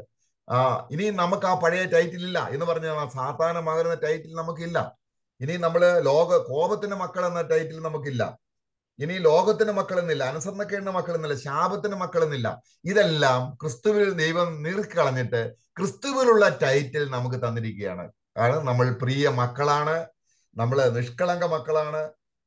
ഇനി നമുക്ക് ആ പഴയ ടൈറ്റിൽ ഇല്ല എന്ന് പറഞ്ഞാൽ സാത്താന മകൻ ടൈറ്റിൽ നമുക്കില്ല. ഇനി നമ്മള് കോപത്തിന്റെ മക്കൾ എന്ന ടൈറ്റിൽ നമുക്കില്ല. ഇനി ലോകത്തിന്റെ മക്കളെന്നില്ല, അനുസരണക്കേടിന്റെ മക്കളെന്നില്ല, ശാപത്തിന്റെ മക്കളെന്നില്ല. ഇതെല്ലാം ക്രിസ്തുവിൽ ദൈവം നീർക്കളഞ്ഞിട്ട് ക്രിസ്തുവിലുള്ള ടൈറ്റിൽ നമുക്ക് തന്നിരിക്കുകയാണ്. നമ്മൾ പ്രിയ മക്കളാണ്, നമ്മള് നിഷ്കളങ്ക മക്കളാണ്,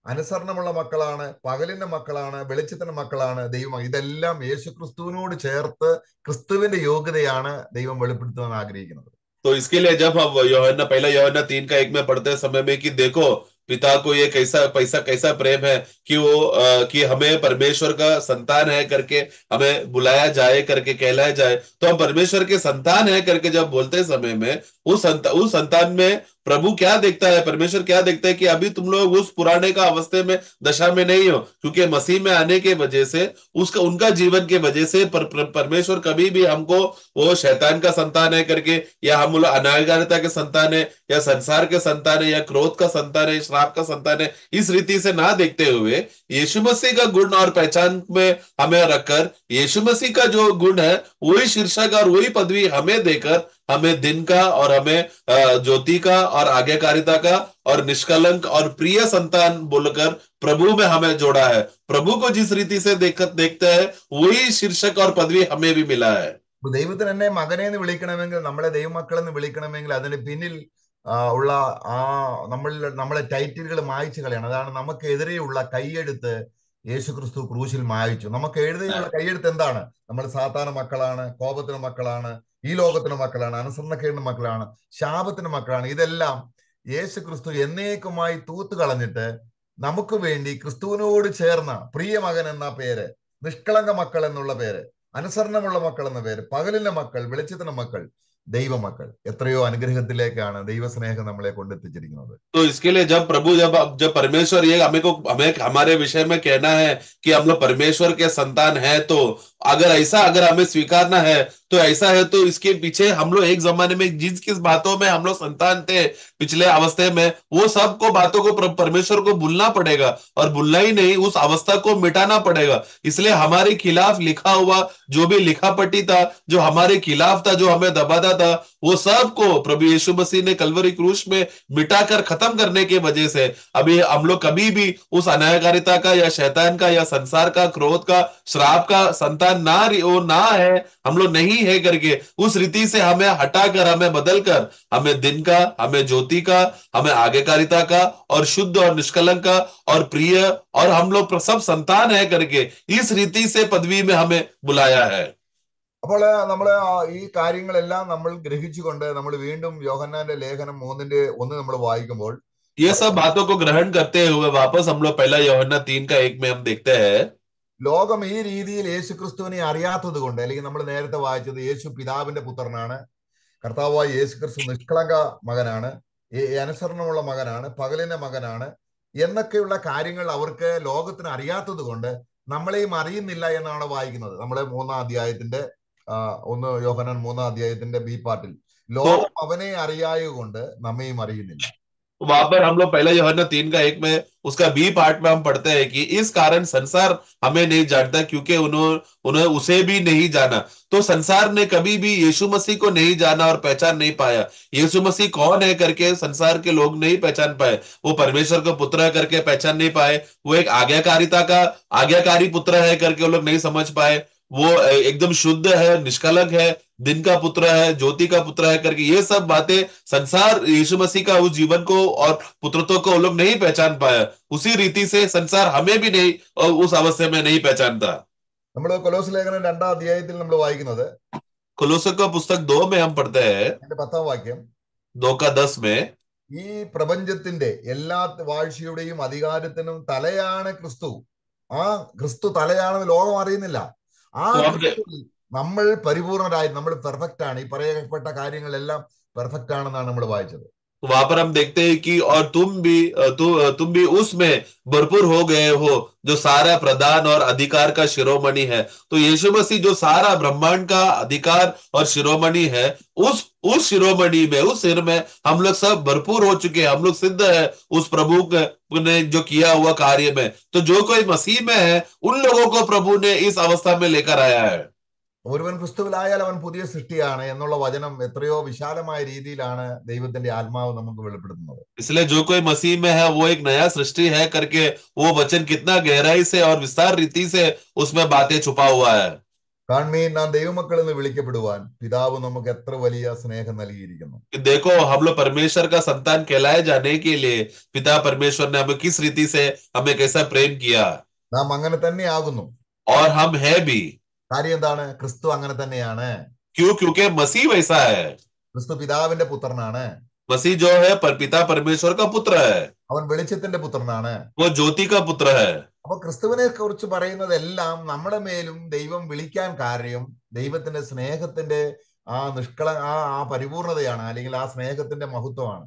അനുസരണമുള്ള മക്കളാണ്, പകലിന്റെ മക്കളാണ്, വെളിച്ചത്തിന്റെ മക്കളാണ്. ദൈവം ഇതെല്ലാം യേശു ക്രിസ്തുവിനോട് ചേർത്ത് ക്രിസ്തുവിന്റെ യോഗ്യതയാണ് ദൈവം വെളിപ്പെടുത്തുവാൻ ആഗ്രഹിക്കുന്നത്. तो इसके लिए जब हम यूहन्ना पहला यूहन्ना 3:1 में पढ़ते समय में कि देखो पिता को ये कैसा पैसा कैसा प्रेम है कि वो कि हमें परमेश्वर का संतान है करके हमें बुलाया जाए, करके कहलाया जाए, तो हम परमेश्वर के संतान है करके जब बोलते समय में उस संतान में प्रभु क्या देखता है, परमेश्वर क्या देखता है कि अभी तुम लोग उस पुराने का अवस्थे में दशा में नहीं हो, क्योंकि मसीह में आने के वजह से उसका उनका जीवन के वजह से परमेश्वर कभी भी हमको वो शैतान का संतान है करके, या हम लोग अनागारिता के संतान है, या संसार के संतान है, या क्रोध का संतान है, श्राप का संतान है, इस रीति से ना देखते हुए यीशु मसीह का गुण और पहचान में हमें रखकर यीशु मसीह का जो गुण है वही शीर्षक और वही पदवी हमें देकर हमें दिन का और हमें ज्योति का और आज्ञाकारिता का और निष्कलंक और प्रिय संतान बोलकर प्रभु में हमें जोड़ा है। प्रभु को जिस रीति से देखते हैं वही शीर्षक और पदवी हमें भी मिला है। ദൈവത്തിന് എന്നെ മകനെ എന്ന് വിളിക്കണമെങ്കിൽ, നമ്മളെ ദൈവമക്കളെന്ന് വിളിക്കണമെങ്കിൽ അതിന് പിന്നിൽ ഉള്ള ആ നമ്മളെ ടൈറ്റിലുകൾ മായ്ച്ചു കളയണം. അതാണ് നമുക്കെതിരെയുള്ള കൈയെഴുത്ത് യേശു ക്രിസ്തു ക്രൂശിൽ മായ്ച്ചു. നമുക്ക് എഴുതിയുള്ള കൈയെഴുത്ത് എന്താണ്? നമ്മൾ സാത്താന മക്കളാണ്, കോപത്തിന് മക്കളാണ്, ഈ ലോകത്തിന്റെ മക്കളാണ്, അനുസരണക്കേടിന്റെ മക്കളാണ്, ശാപത്തിന്റെ മക്കളാണ്. ഇതെല്ലാം യേശു ക്രിസ്തു എന്നേക്കുമായി തൂത്ത് കളഞ്ഞിട്ട് നമുക്ക് വേണ്ടി ക്രിസ്തുവിനോട് ചേർന്ന പ്രിയ മകൻ എന്ന പേര്, നിഷ്കളങ്ക മക്കൾ എന്നുള്ള പേര്, അനുസരണമുള്ള മക്കൾ എന്ന പേര്, പകലിന്റെ മക്കൾ, വെളിച്ചത്തിന്റെ മക്കൾ, ദൈവമക്കൾ. എത്രയോ അനുഗ്രഹത്തിലേക്കാണ് ദൈവസ്നേഹം നമ്മളെ കൊണ്ടെത്തിച്ചിരിക്കുന്നത്. तो इसके लिए जब प्रभु जब परमेश्वर ये हमें हमारे विषय में कहना है कि हम लोग परमेश्वर के संतान हैं, तो अगर हमें स्वीकारना है तो ऐसा है, तो इसके पीछे हम लोग एक जमाने में जिस किस बातों में हम लोग संतान थे पिछले अवस्था में, वो सब को बातों को परमेश्वर को भूलना पड़ेगा, और भूलना ही नहीं, उस अवस्था को मिटाना पड़ेगा। इसलिए हमारे खिलाफ लिखा हुआ जो भी लिखा पट्टी था, जो हमारे खिलाफ था, जो हमें दबाता था, वो सब को प्रभु यीशु मसीह ने कलवरी क्रूस में मिटाकर खत्म करने के वजह से अभी हम लोग कभी भी उस अनायकारिता का या शैतान का या संसार का, क्रोध का, श्राप का संतान वो ना है, हम लोग नहीं है करके उस रीति से हमें हटाकर, हमें बदलकर, हमें दिन का, हमें ज्योति का, हमें आज्ञाकारिता का और शुद्ध और निष्कलंक का और प्रिय और हम लोग सब संतान है करके इस रीति से पदवी में हमें बुलाया है। അപ്പോൾ നമ്മൾ ഈ കാര്യങ്ങളെല്ലാം നമ്മൾ ഗ്രഹിച്ചുകൊണ്ട് നമ്മൾ വീണ്ടും യോഹന്നാന്റെ ലേഖനം 3:1 നമ്മൾ വായിക്കുമ്പോൾ ये सब बातों को ग्रहण करते हुए वापस हम लोग पहला यूहन्ना 3:1 में हम देखते हैं, ലോകം ഈ രീതിയിൽ യേശു ക്രിസ്തുവിനെ അറിയാത്തത് കൊണ്ട്, അല്ലെങ്കിൽ നമ്മൾ നേരത്തെ വായിച്ചത് യേശു പിതാവിന്റെ പുത്രനാണ്, കർത്താവായ യേശു ക്രിസ്തു നിഷ്കളങ്ക മകനാണ്, അനുസരണമുള്ള മകനാണ്, പകലിന്റെ മകനാണ് എന്നൊക്കെയുള്ള കാര്യങ്ങൾ അവർക്ക് ലോകത്തിന് അറിയാത്തത് കൊണ്ട് നമ്മളെയും അറിയുന്നില്ല എന്നാണ് വായിക്കുന്നത്. നമ്മളെ 3-ാം അധ്യായത്തിന്റെ 1 യോഹന്നാൻ 3-ാം അധ്യായത്തിന്റെ ബി പാർട്ടിൽ ലോകം അവനെ അറിയായതുകൊണ്ട് നമ്മയും അറിയുന്നില്ല. वहां पर हम लोग पहला यूहन्ना 3:1 में उसका बी पार्ट में हम पढ़ते हैं कि इस कारण संसार हमें नहीं जानता, क्योंकि उन्हें उसे भी नहीं जाना। तो संसार ने कभी भी यीशु मसीह को नहीं जाना और पहचान नहीं पाया। यीशु मसीह कौन है करके संसार के लोग नहीं पहचान पाए, वो परमेश्वर का पुत्र है करके पहचान नहीं पाए, वो एक आज्ञाकारी पुत्र है करके वो लोग नहीं समझ पाए, वो एकदम शुद्ध है, निष्कलंक है, दिन का पुत्र है, ज्योति का पुत्र है करके ये सब बातें संसार यीशु मसीह का उस जीवन को और पुत्रत्व को वो लोग नहीं पहचान पाया। उसी रीति से संसार हमें भी नहीं उस अवस्था में नहीं पहचानता। നമ്മൾ കൊലോസ് ലേഖനം 2-ാം അധ്യായത്തിൽ നമ്മൾ വായിക്കുന്നത്, कोलोसों का पुस्तक 2 में हम पढ़ते हैं, 10-ാം വാക്യം, 2:10 में, ഈ പ്രപഞ്ചത്തിന്റെ എല്ലാ വാഴ്ചയുടെയും അധികാരത്തിനും തലയാണ് ക്രിസ്തു. ആ ക്രിസ്തു തലയാണെന്ന് ലോകം അറിയുന്നില്ല. ആ तो हम ക്രിസ്തുവിൽ നമ്മൾ പരിപൂർണരായി, നമ്മൾ പെർഫെക്റ്റ് ആണ്. ഈ പറയപ്പെട്ട കാര്യങ്ങളെല്ലാം പെർഫെക്റ്റ് आണെന്നാണ് നമ്മൾ വായിച്ചത്. वहां पर हम देखते हैं कि और तुम भी उसमें भरपूर हो गए हो, जो सारा प्रधान और अधिकार का शिरोमणि है। तो यीशु मसीह जो सारा ब्रह्मांड का अधिकार और शिरोमणि है, उस शिरोमणि में, उस सिर में हम लोग सब भरपूर हो चुके हैं। हम लोग सिद्ध है उस ने जो किया हुआ कार्य में। तो जो कोई मसीह में है, उन लोगों को प्रभु ने इस अवस्था में लेकर आया है। ഒരുവൻ ക്രിസ്തുവിലായാൽ അവൻ പുതിയ സൃഷ്ടിയാണ് എന്നുള്ള വചനം എത്രയോ വിശാലമായ രീതിയിലാണ് ദൈവത്തിന്റെ ആത്മാവ് നമുക്ക് വെളിപ്പെടുത്തുന്നത്. इसलिए जो कोई मसीह में है वो एक नया सृष्टि है करके वो वचन कितना गहराई से और विस्तार रीति से उसमें बातें छुपा हुआ है। കാൺമീൻ, നാം ദൈവമക്കൾ എന്ന് വിളിക്കപ്പെടുവാൻ പിതാവ് നമുക്ക് എത്ര വലിയ സ്നേഹം നൽകിയിരിക്കുന്നു. कि देखो, हम लोग परमेश्वर का संतान कहलाए जाने के लिए पिता परमेश्वर ने हमें किस रीति से, हमें कैसा प्रेम किया। നാം അങ്ങനെ തന്നെ ആകുന്നു. और हम है भी। കാര്യം എന്താണ്? ക്രിസ്തു അങ്ങനെ തന്നെയാണ്. क्यों? क्योंकि मसीह वैसा है। ക്രിസ്തു പിതാവിന്റെ പുത്രനാണ്. मसीह जो है पिता परमेश्वर का पुत्र है। അവൻ വെളിച്ചത്തിന്റെ പുത്രനാണ്. वो ज्योति का पुत्र है। അപ്പൊ ക്രിസ്തുവിനെ കുറിച്ച് പറയുന്നതെല്ലാം നമ്മുടെ മേലും ദൈവം വിളിക്കാൻ കാര്യം ദൈവത്തിന്റെ സ്നേഹത്തിന്റെ ആ ആ പരിപൂർണതയാണ്, അല്ലെങ്കിൽ ആ സ്നേഹത്തിന്റെ മഹത്വമാണ്.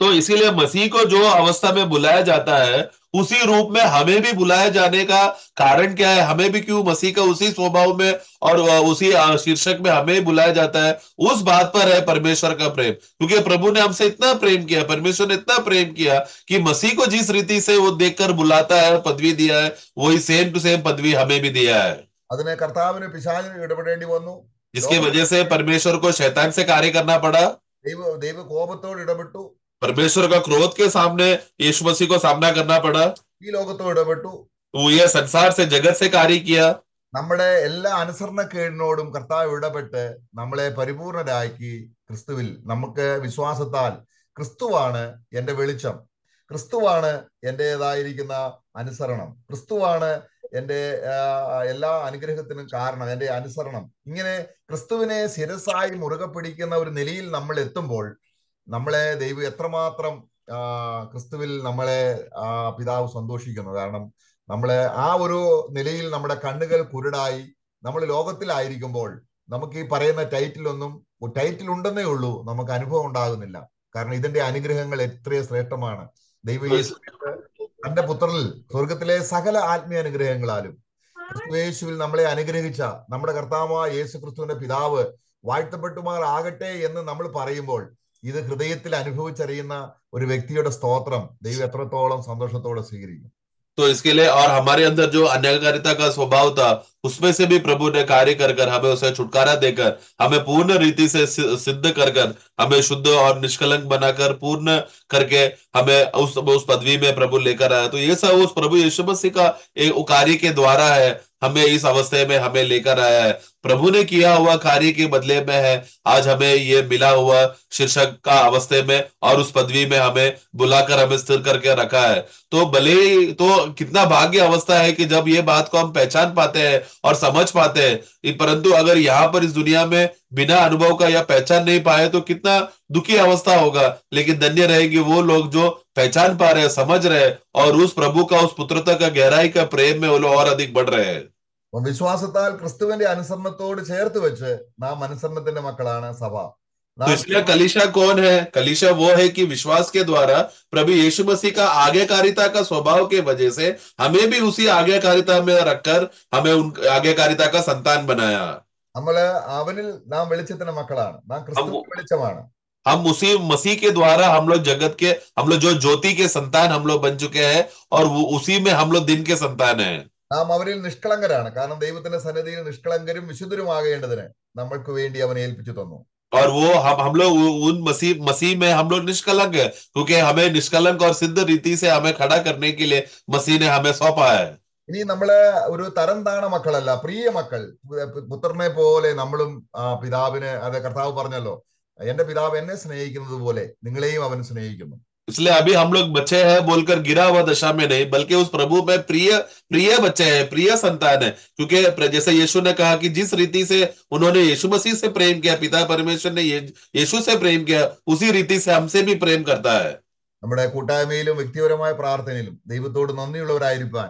तो इसीलिए मसीह को जो अवस्था में बुलाया जाता है, उसी रूप में हमें भी बुलाया जाने का कारण क्या है? हमें भी क्यों मसीह का उसी स्वभाव में और उसी शीर्षक में हमें बुलाया जाता है? उस बात पर है परमेश्वर का प्रेम। क्योंकि प्रभु ने हमसे इतना प्रेम किया, परमेश्वर ने इतना प्रेम किया कि मसीह को जिस रीति से वो देखकर बुलाता है, पदवी दिया है, वही सेम टू सेम पदवी हमें भी दिया है। അതിനെ കർത്താവിന് പിശാചിന് ഇടപെടേണ്ടി വന്നു. जिसकी वजह से परमेश्वर को शैतान से कार्य करना पड़ा। ദൈവ കോപത്തോട് ഇടപെട്ടു. परमेश्वर का क्रोध के सामने यीशु मसीह को सामना करना पड़ा। ഈ ലോകത്തോട് ഇടപെട്ടു. वो ये संसार से, जगत से कार्य किया। നമ്മുടെ എല്ലാ അനുസരണക്കേടിനോടും കർത്താവ് ഇടപെട്ട് നമ്മളെ പരിപൂർണരാക്കി ക്രിസ്തുവിൽ. നമുക്ക് വിശ്വാസത്താൽ ക്രിസ്തുവാണ് എന്റെ വെളിച്ചം, ക്രിസ്തുവാണ് എന്റേതായിരിക്കുന്ന അനുസരണം, ക്രിസ്തുവാണ് എന്റെ എല്ലാ അനുഗ്രഹത്തിനും കാരണം, എന്റെ അനുസരണം. ഇങ്ങനെ ക്രിസ്തുവിനെ ശിരസായി മുറുകെ പിടിക്കുന്ന ഒരു നിലയിൽ നമ്മൾ എത്തുമ്പോൾ നമ്മളെ ദൈവം എത്രമാത്രം ക്രിസ്തുവിൽ നമ്മളെ പിതാവ് സന്തോഷിക്കുന്നു. കാരണം നമ്മളെ ആ ഒരു നിലയിൽ നമ്മുടെ കണ്ണുകൾ കുരുടായി നമ്മൾ ലോകത്തിലായിരിക്കുമ്പോൾ നമുക്ക് ഈ പറയുന്ന ടൈറ്റിൽ ഉണ്ടെന്നേ ഉള്ളൂ, നമുക്ക് അനുഭവം ഉണ്ടാകുന്നില്ല. കാരണം ഇതിന്റെ അനുഗ്രഹങ്ങൾ എത്രയോ ശ്രേഷ്ഠമാണ്. ദൈവം തന്റെ പുത്രനിൽ സ്വർഗത്തിലെ സകല ആത്മീയ അനുഗ്രഹങ്ങളാലും ക്രിസ്തുയേശുവിൽ നമ്മളെ അനുഗ്രഹിച്ച നമ്മുടെ കർത്താവായ യേശു ക്രിസ്തുവിന്റെ പിതാവ് വാഴ്ത്തപ്പെട്ടുമാറാകട്ടെ എന്ന് നമ്മൾ പറയുമ്പോൾ ഇത് ഹൃദയത്തിൽ അനുഭവിച്ചറിയുന്ന ഒരു വ്യക്തിയുടെ സ്തോത്രം ദൈവം എത്രത്തോളം സന്തോഷത്തോടെ സ്വീകരിക്കും. तो इसके लिए और हमारे अंदर जो अन्यायकारिता का स्वभाव था, उसमें से भी प्रभु ने कार्य कर कर हमें उसे छुटकारा देकर, हमें पूर्ण रीति से सिद्ध कर कर, हमें शुद्ध और निष्कलंक बनाकर, पूर्ण करके हमें उस पदवी में प्रभु लेकर आया। तो ये सब उस प्रभु यीशु मसीह का एक कार्य के द्वारा है, हमें इस अवस्था में हमें लेकर आया है। प्रभु ने किया हुआ कार्य के बदले में है आज हमें ये मिला हुआ शीर्षक का अवस्था में और उस पदवी में हमें बुलाकर हमें स्थिर करके रखा है। तो भले तो कितना भाग्य अवस्था है कि जब ये बात को हम पहचान पाते हैं और समझ पाते हैं, परंतु अगर यहाँ पर इस दुनिया में बिना अनुभव का या पहचान नहीं पाए तो कितना दुखी अवस्था होगा। लेकिन धन्य रहेगी वो लोग जो पहचान पा रहे, समझ रहे और उस प्रभु का, उस पुत्रता का गहराई का प्रेम में वो लोग और अधिक बढ़ रहे हैं। വിശ്വാസത്താൽ ക്രിസ്തുവിന്റെ അനുസരണത്തോട് ചേർത്ത് വെച്ച് നാം അനുസരണത്തിന്റെ മക്കളാണ് സഭ. तो इसलिए कलीसिया कौन है? कलीसिया वो है कि विश्वास के द्वारा प्रभु यीशु मसीह का आज्ञाकारिता का स्वभाव के वजह से हमें भी उसी आज्ञाकारिता में रखकर हमें उन आज्ञाकारिता का संतान बनाया। നമ്മള് അവനിൽ നാം വെളിച്ചത്തിന്റെ മക്കളാണ്, നാം ക്രിസ്തു വെളിച്ചമാണ്. हम उसी मसीह के द्वारा हम लोग जगत के, हम लोग जो ज्योति के संतान हम लोग बन चुके हैं और वो उसी में हम लोग दिन के संतान हैं। നാം അവരിൽ നിഷ്കളങ്കരാണ്. കാരണം ദൈവത്തിന്റെ സന്നിധിയിൽ നിഷ്കളങ്കരും വിശുദ്ധരുമാകേണ്ടതിന് നമ്മൾക്ക് വേണ്ടി അവൻ ഏൽപ്പിച്ചു തന്നു. और वो हम लोग उन मसीह में हम लोग निष्कलंक है, क्योंकि हमें निष्कलंक और सिद्ध रीति से हमें खड़ा करने के लिए मसीह ने हमें सौंपा है। ഇനി നമ്മള് ഒരു തരം താണ മക്കളല്ല, പ്രിയ മക്കൾ. പുത്രനെ പോലെ നമ്മളും പിതാവിന്, അത് കർത്താവ് പറഞ്ഞല്ലോ, എന്റെ പിതാവ് എന്നെ സ്നേഹിക്കുന്നത് പോലെ നിങ്ങളെയും അവൻ സ്നേഹിക്കുന്നു. इसलिए अभी हम लोग बच्चे हैं बोलकर गिरा हुआ दशा में नहीं, बल्कि उस प्रभु में प्रिय प्रिय बच्चे हैं, प्रिय संतान है। क्योंकि जैसे यीशु ने कहा कि जिस रीति से उन्होंने यीशु मसीह से प्रेम किया, पिता परमेश्वर ने यीशु से प्रेम किया, उसी रीति से हमसे भी प्रेम करता है। നമ്മുടെ കൂട്ടായ്മയിലും വ്യക്തിപരമായ പ്രാർത്ഥനയിലും ദൈവത്തോട് നന്ദിയുള്ളവരായിരിക്കാൻ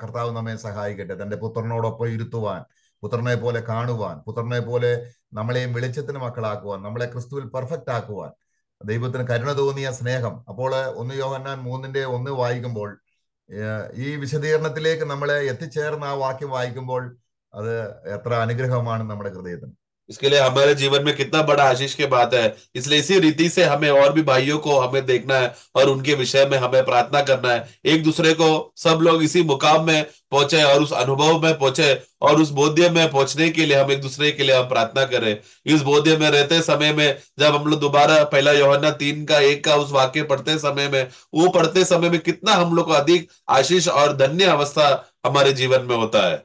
കർത്താവ് നമ്മെ സഹായിക്കട്ടെ. തന്റെ പുത്രനോടൊപ്പം ഇരുത്തുവാൻ, പുത്രനെ പോലെ കാണുവാൻ, പുത്രനെ പോലെ നമ്മളെയും വെളിച്ചത്തിന് മക്കളാക്കുവാൻ, നമ്മളെ ക്രിസ്തുവിൽ പെർഫെക്റ്റ് ആക്കുവാൻ ദൈവത്തിന് കരുണ തോന്നിയ സ്നേഹം. അപ്പോൾ 1 യോഹന്നാൻ 3:1 വായിക്കുമ്പോൾ ഈ വിശദീകരണത്തിലേക്ക് നമ്മളെ എത്തിച്ചേർന്ന ആ വാക്യം വായിക്കുമ്പോൾ അത് എത്ര അനുഗ്രഹമാണ് നമ്മുടെ ഹൃദയത്തിന്. इसके लिए हमारे जीवन में कितना बड़ा आशीष की बात है। इसलिए इसी रीति से हमें और भी भाइयों को हमें देखना है और उनके विषय में हमें प्रार्थना करना है। एक दूसरे को, सब लोग इसी मुकाम में पहुंचे और उस अनुभव में पहुंचे और उस बोध्य में पहुंचने के लिए हम एक दूसरे के लिए हम प्रार्थना करें। इस बोध्य में रहते समय में जब हम लोग दोबारा 1 यूहन्ना 3:1 का उस वाक्य पढ़ते समय में, वो पढ़ते समय में कितना हम लोग को अधिक आशीष और धन्य अवस्था हमारे जीवन में होता है।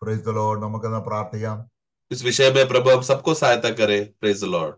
Praise the Lord. നമുക്കെന്നാ പ്രാർത്ഥിക്കാം. इस विषय में प्रभु हम सबको सहायता करे। Praise the Lord.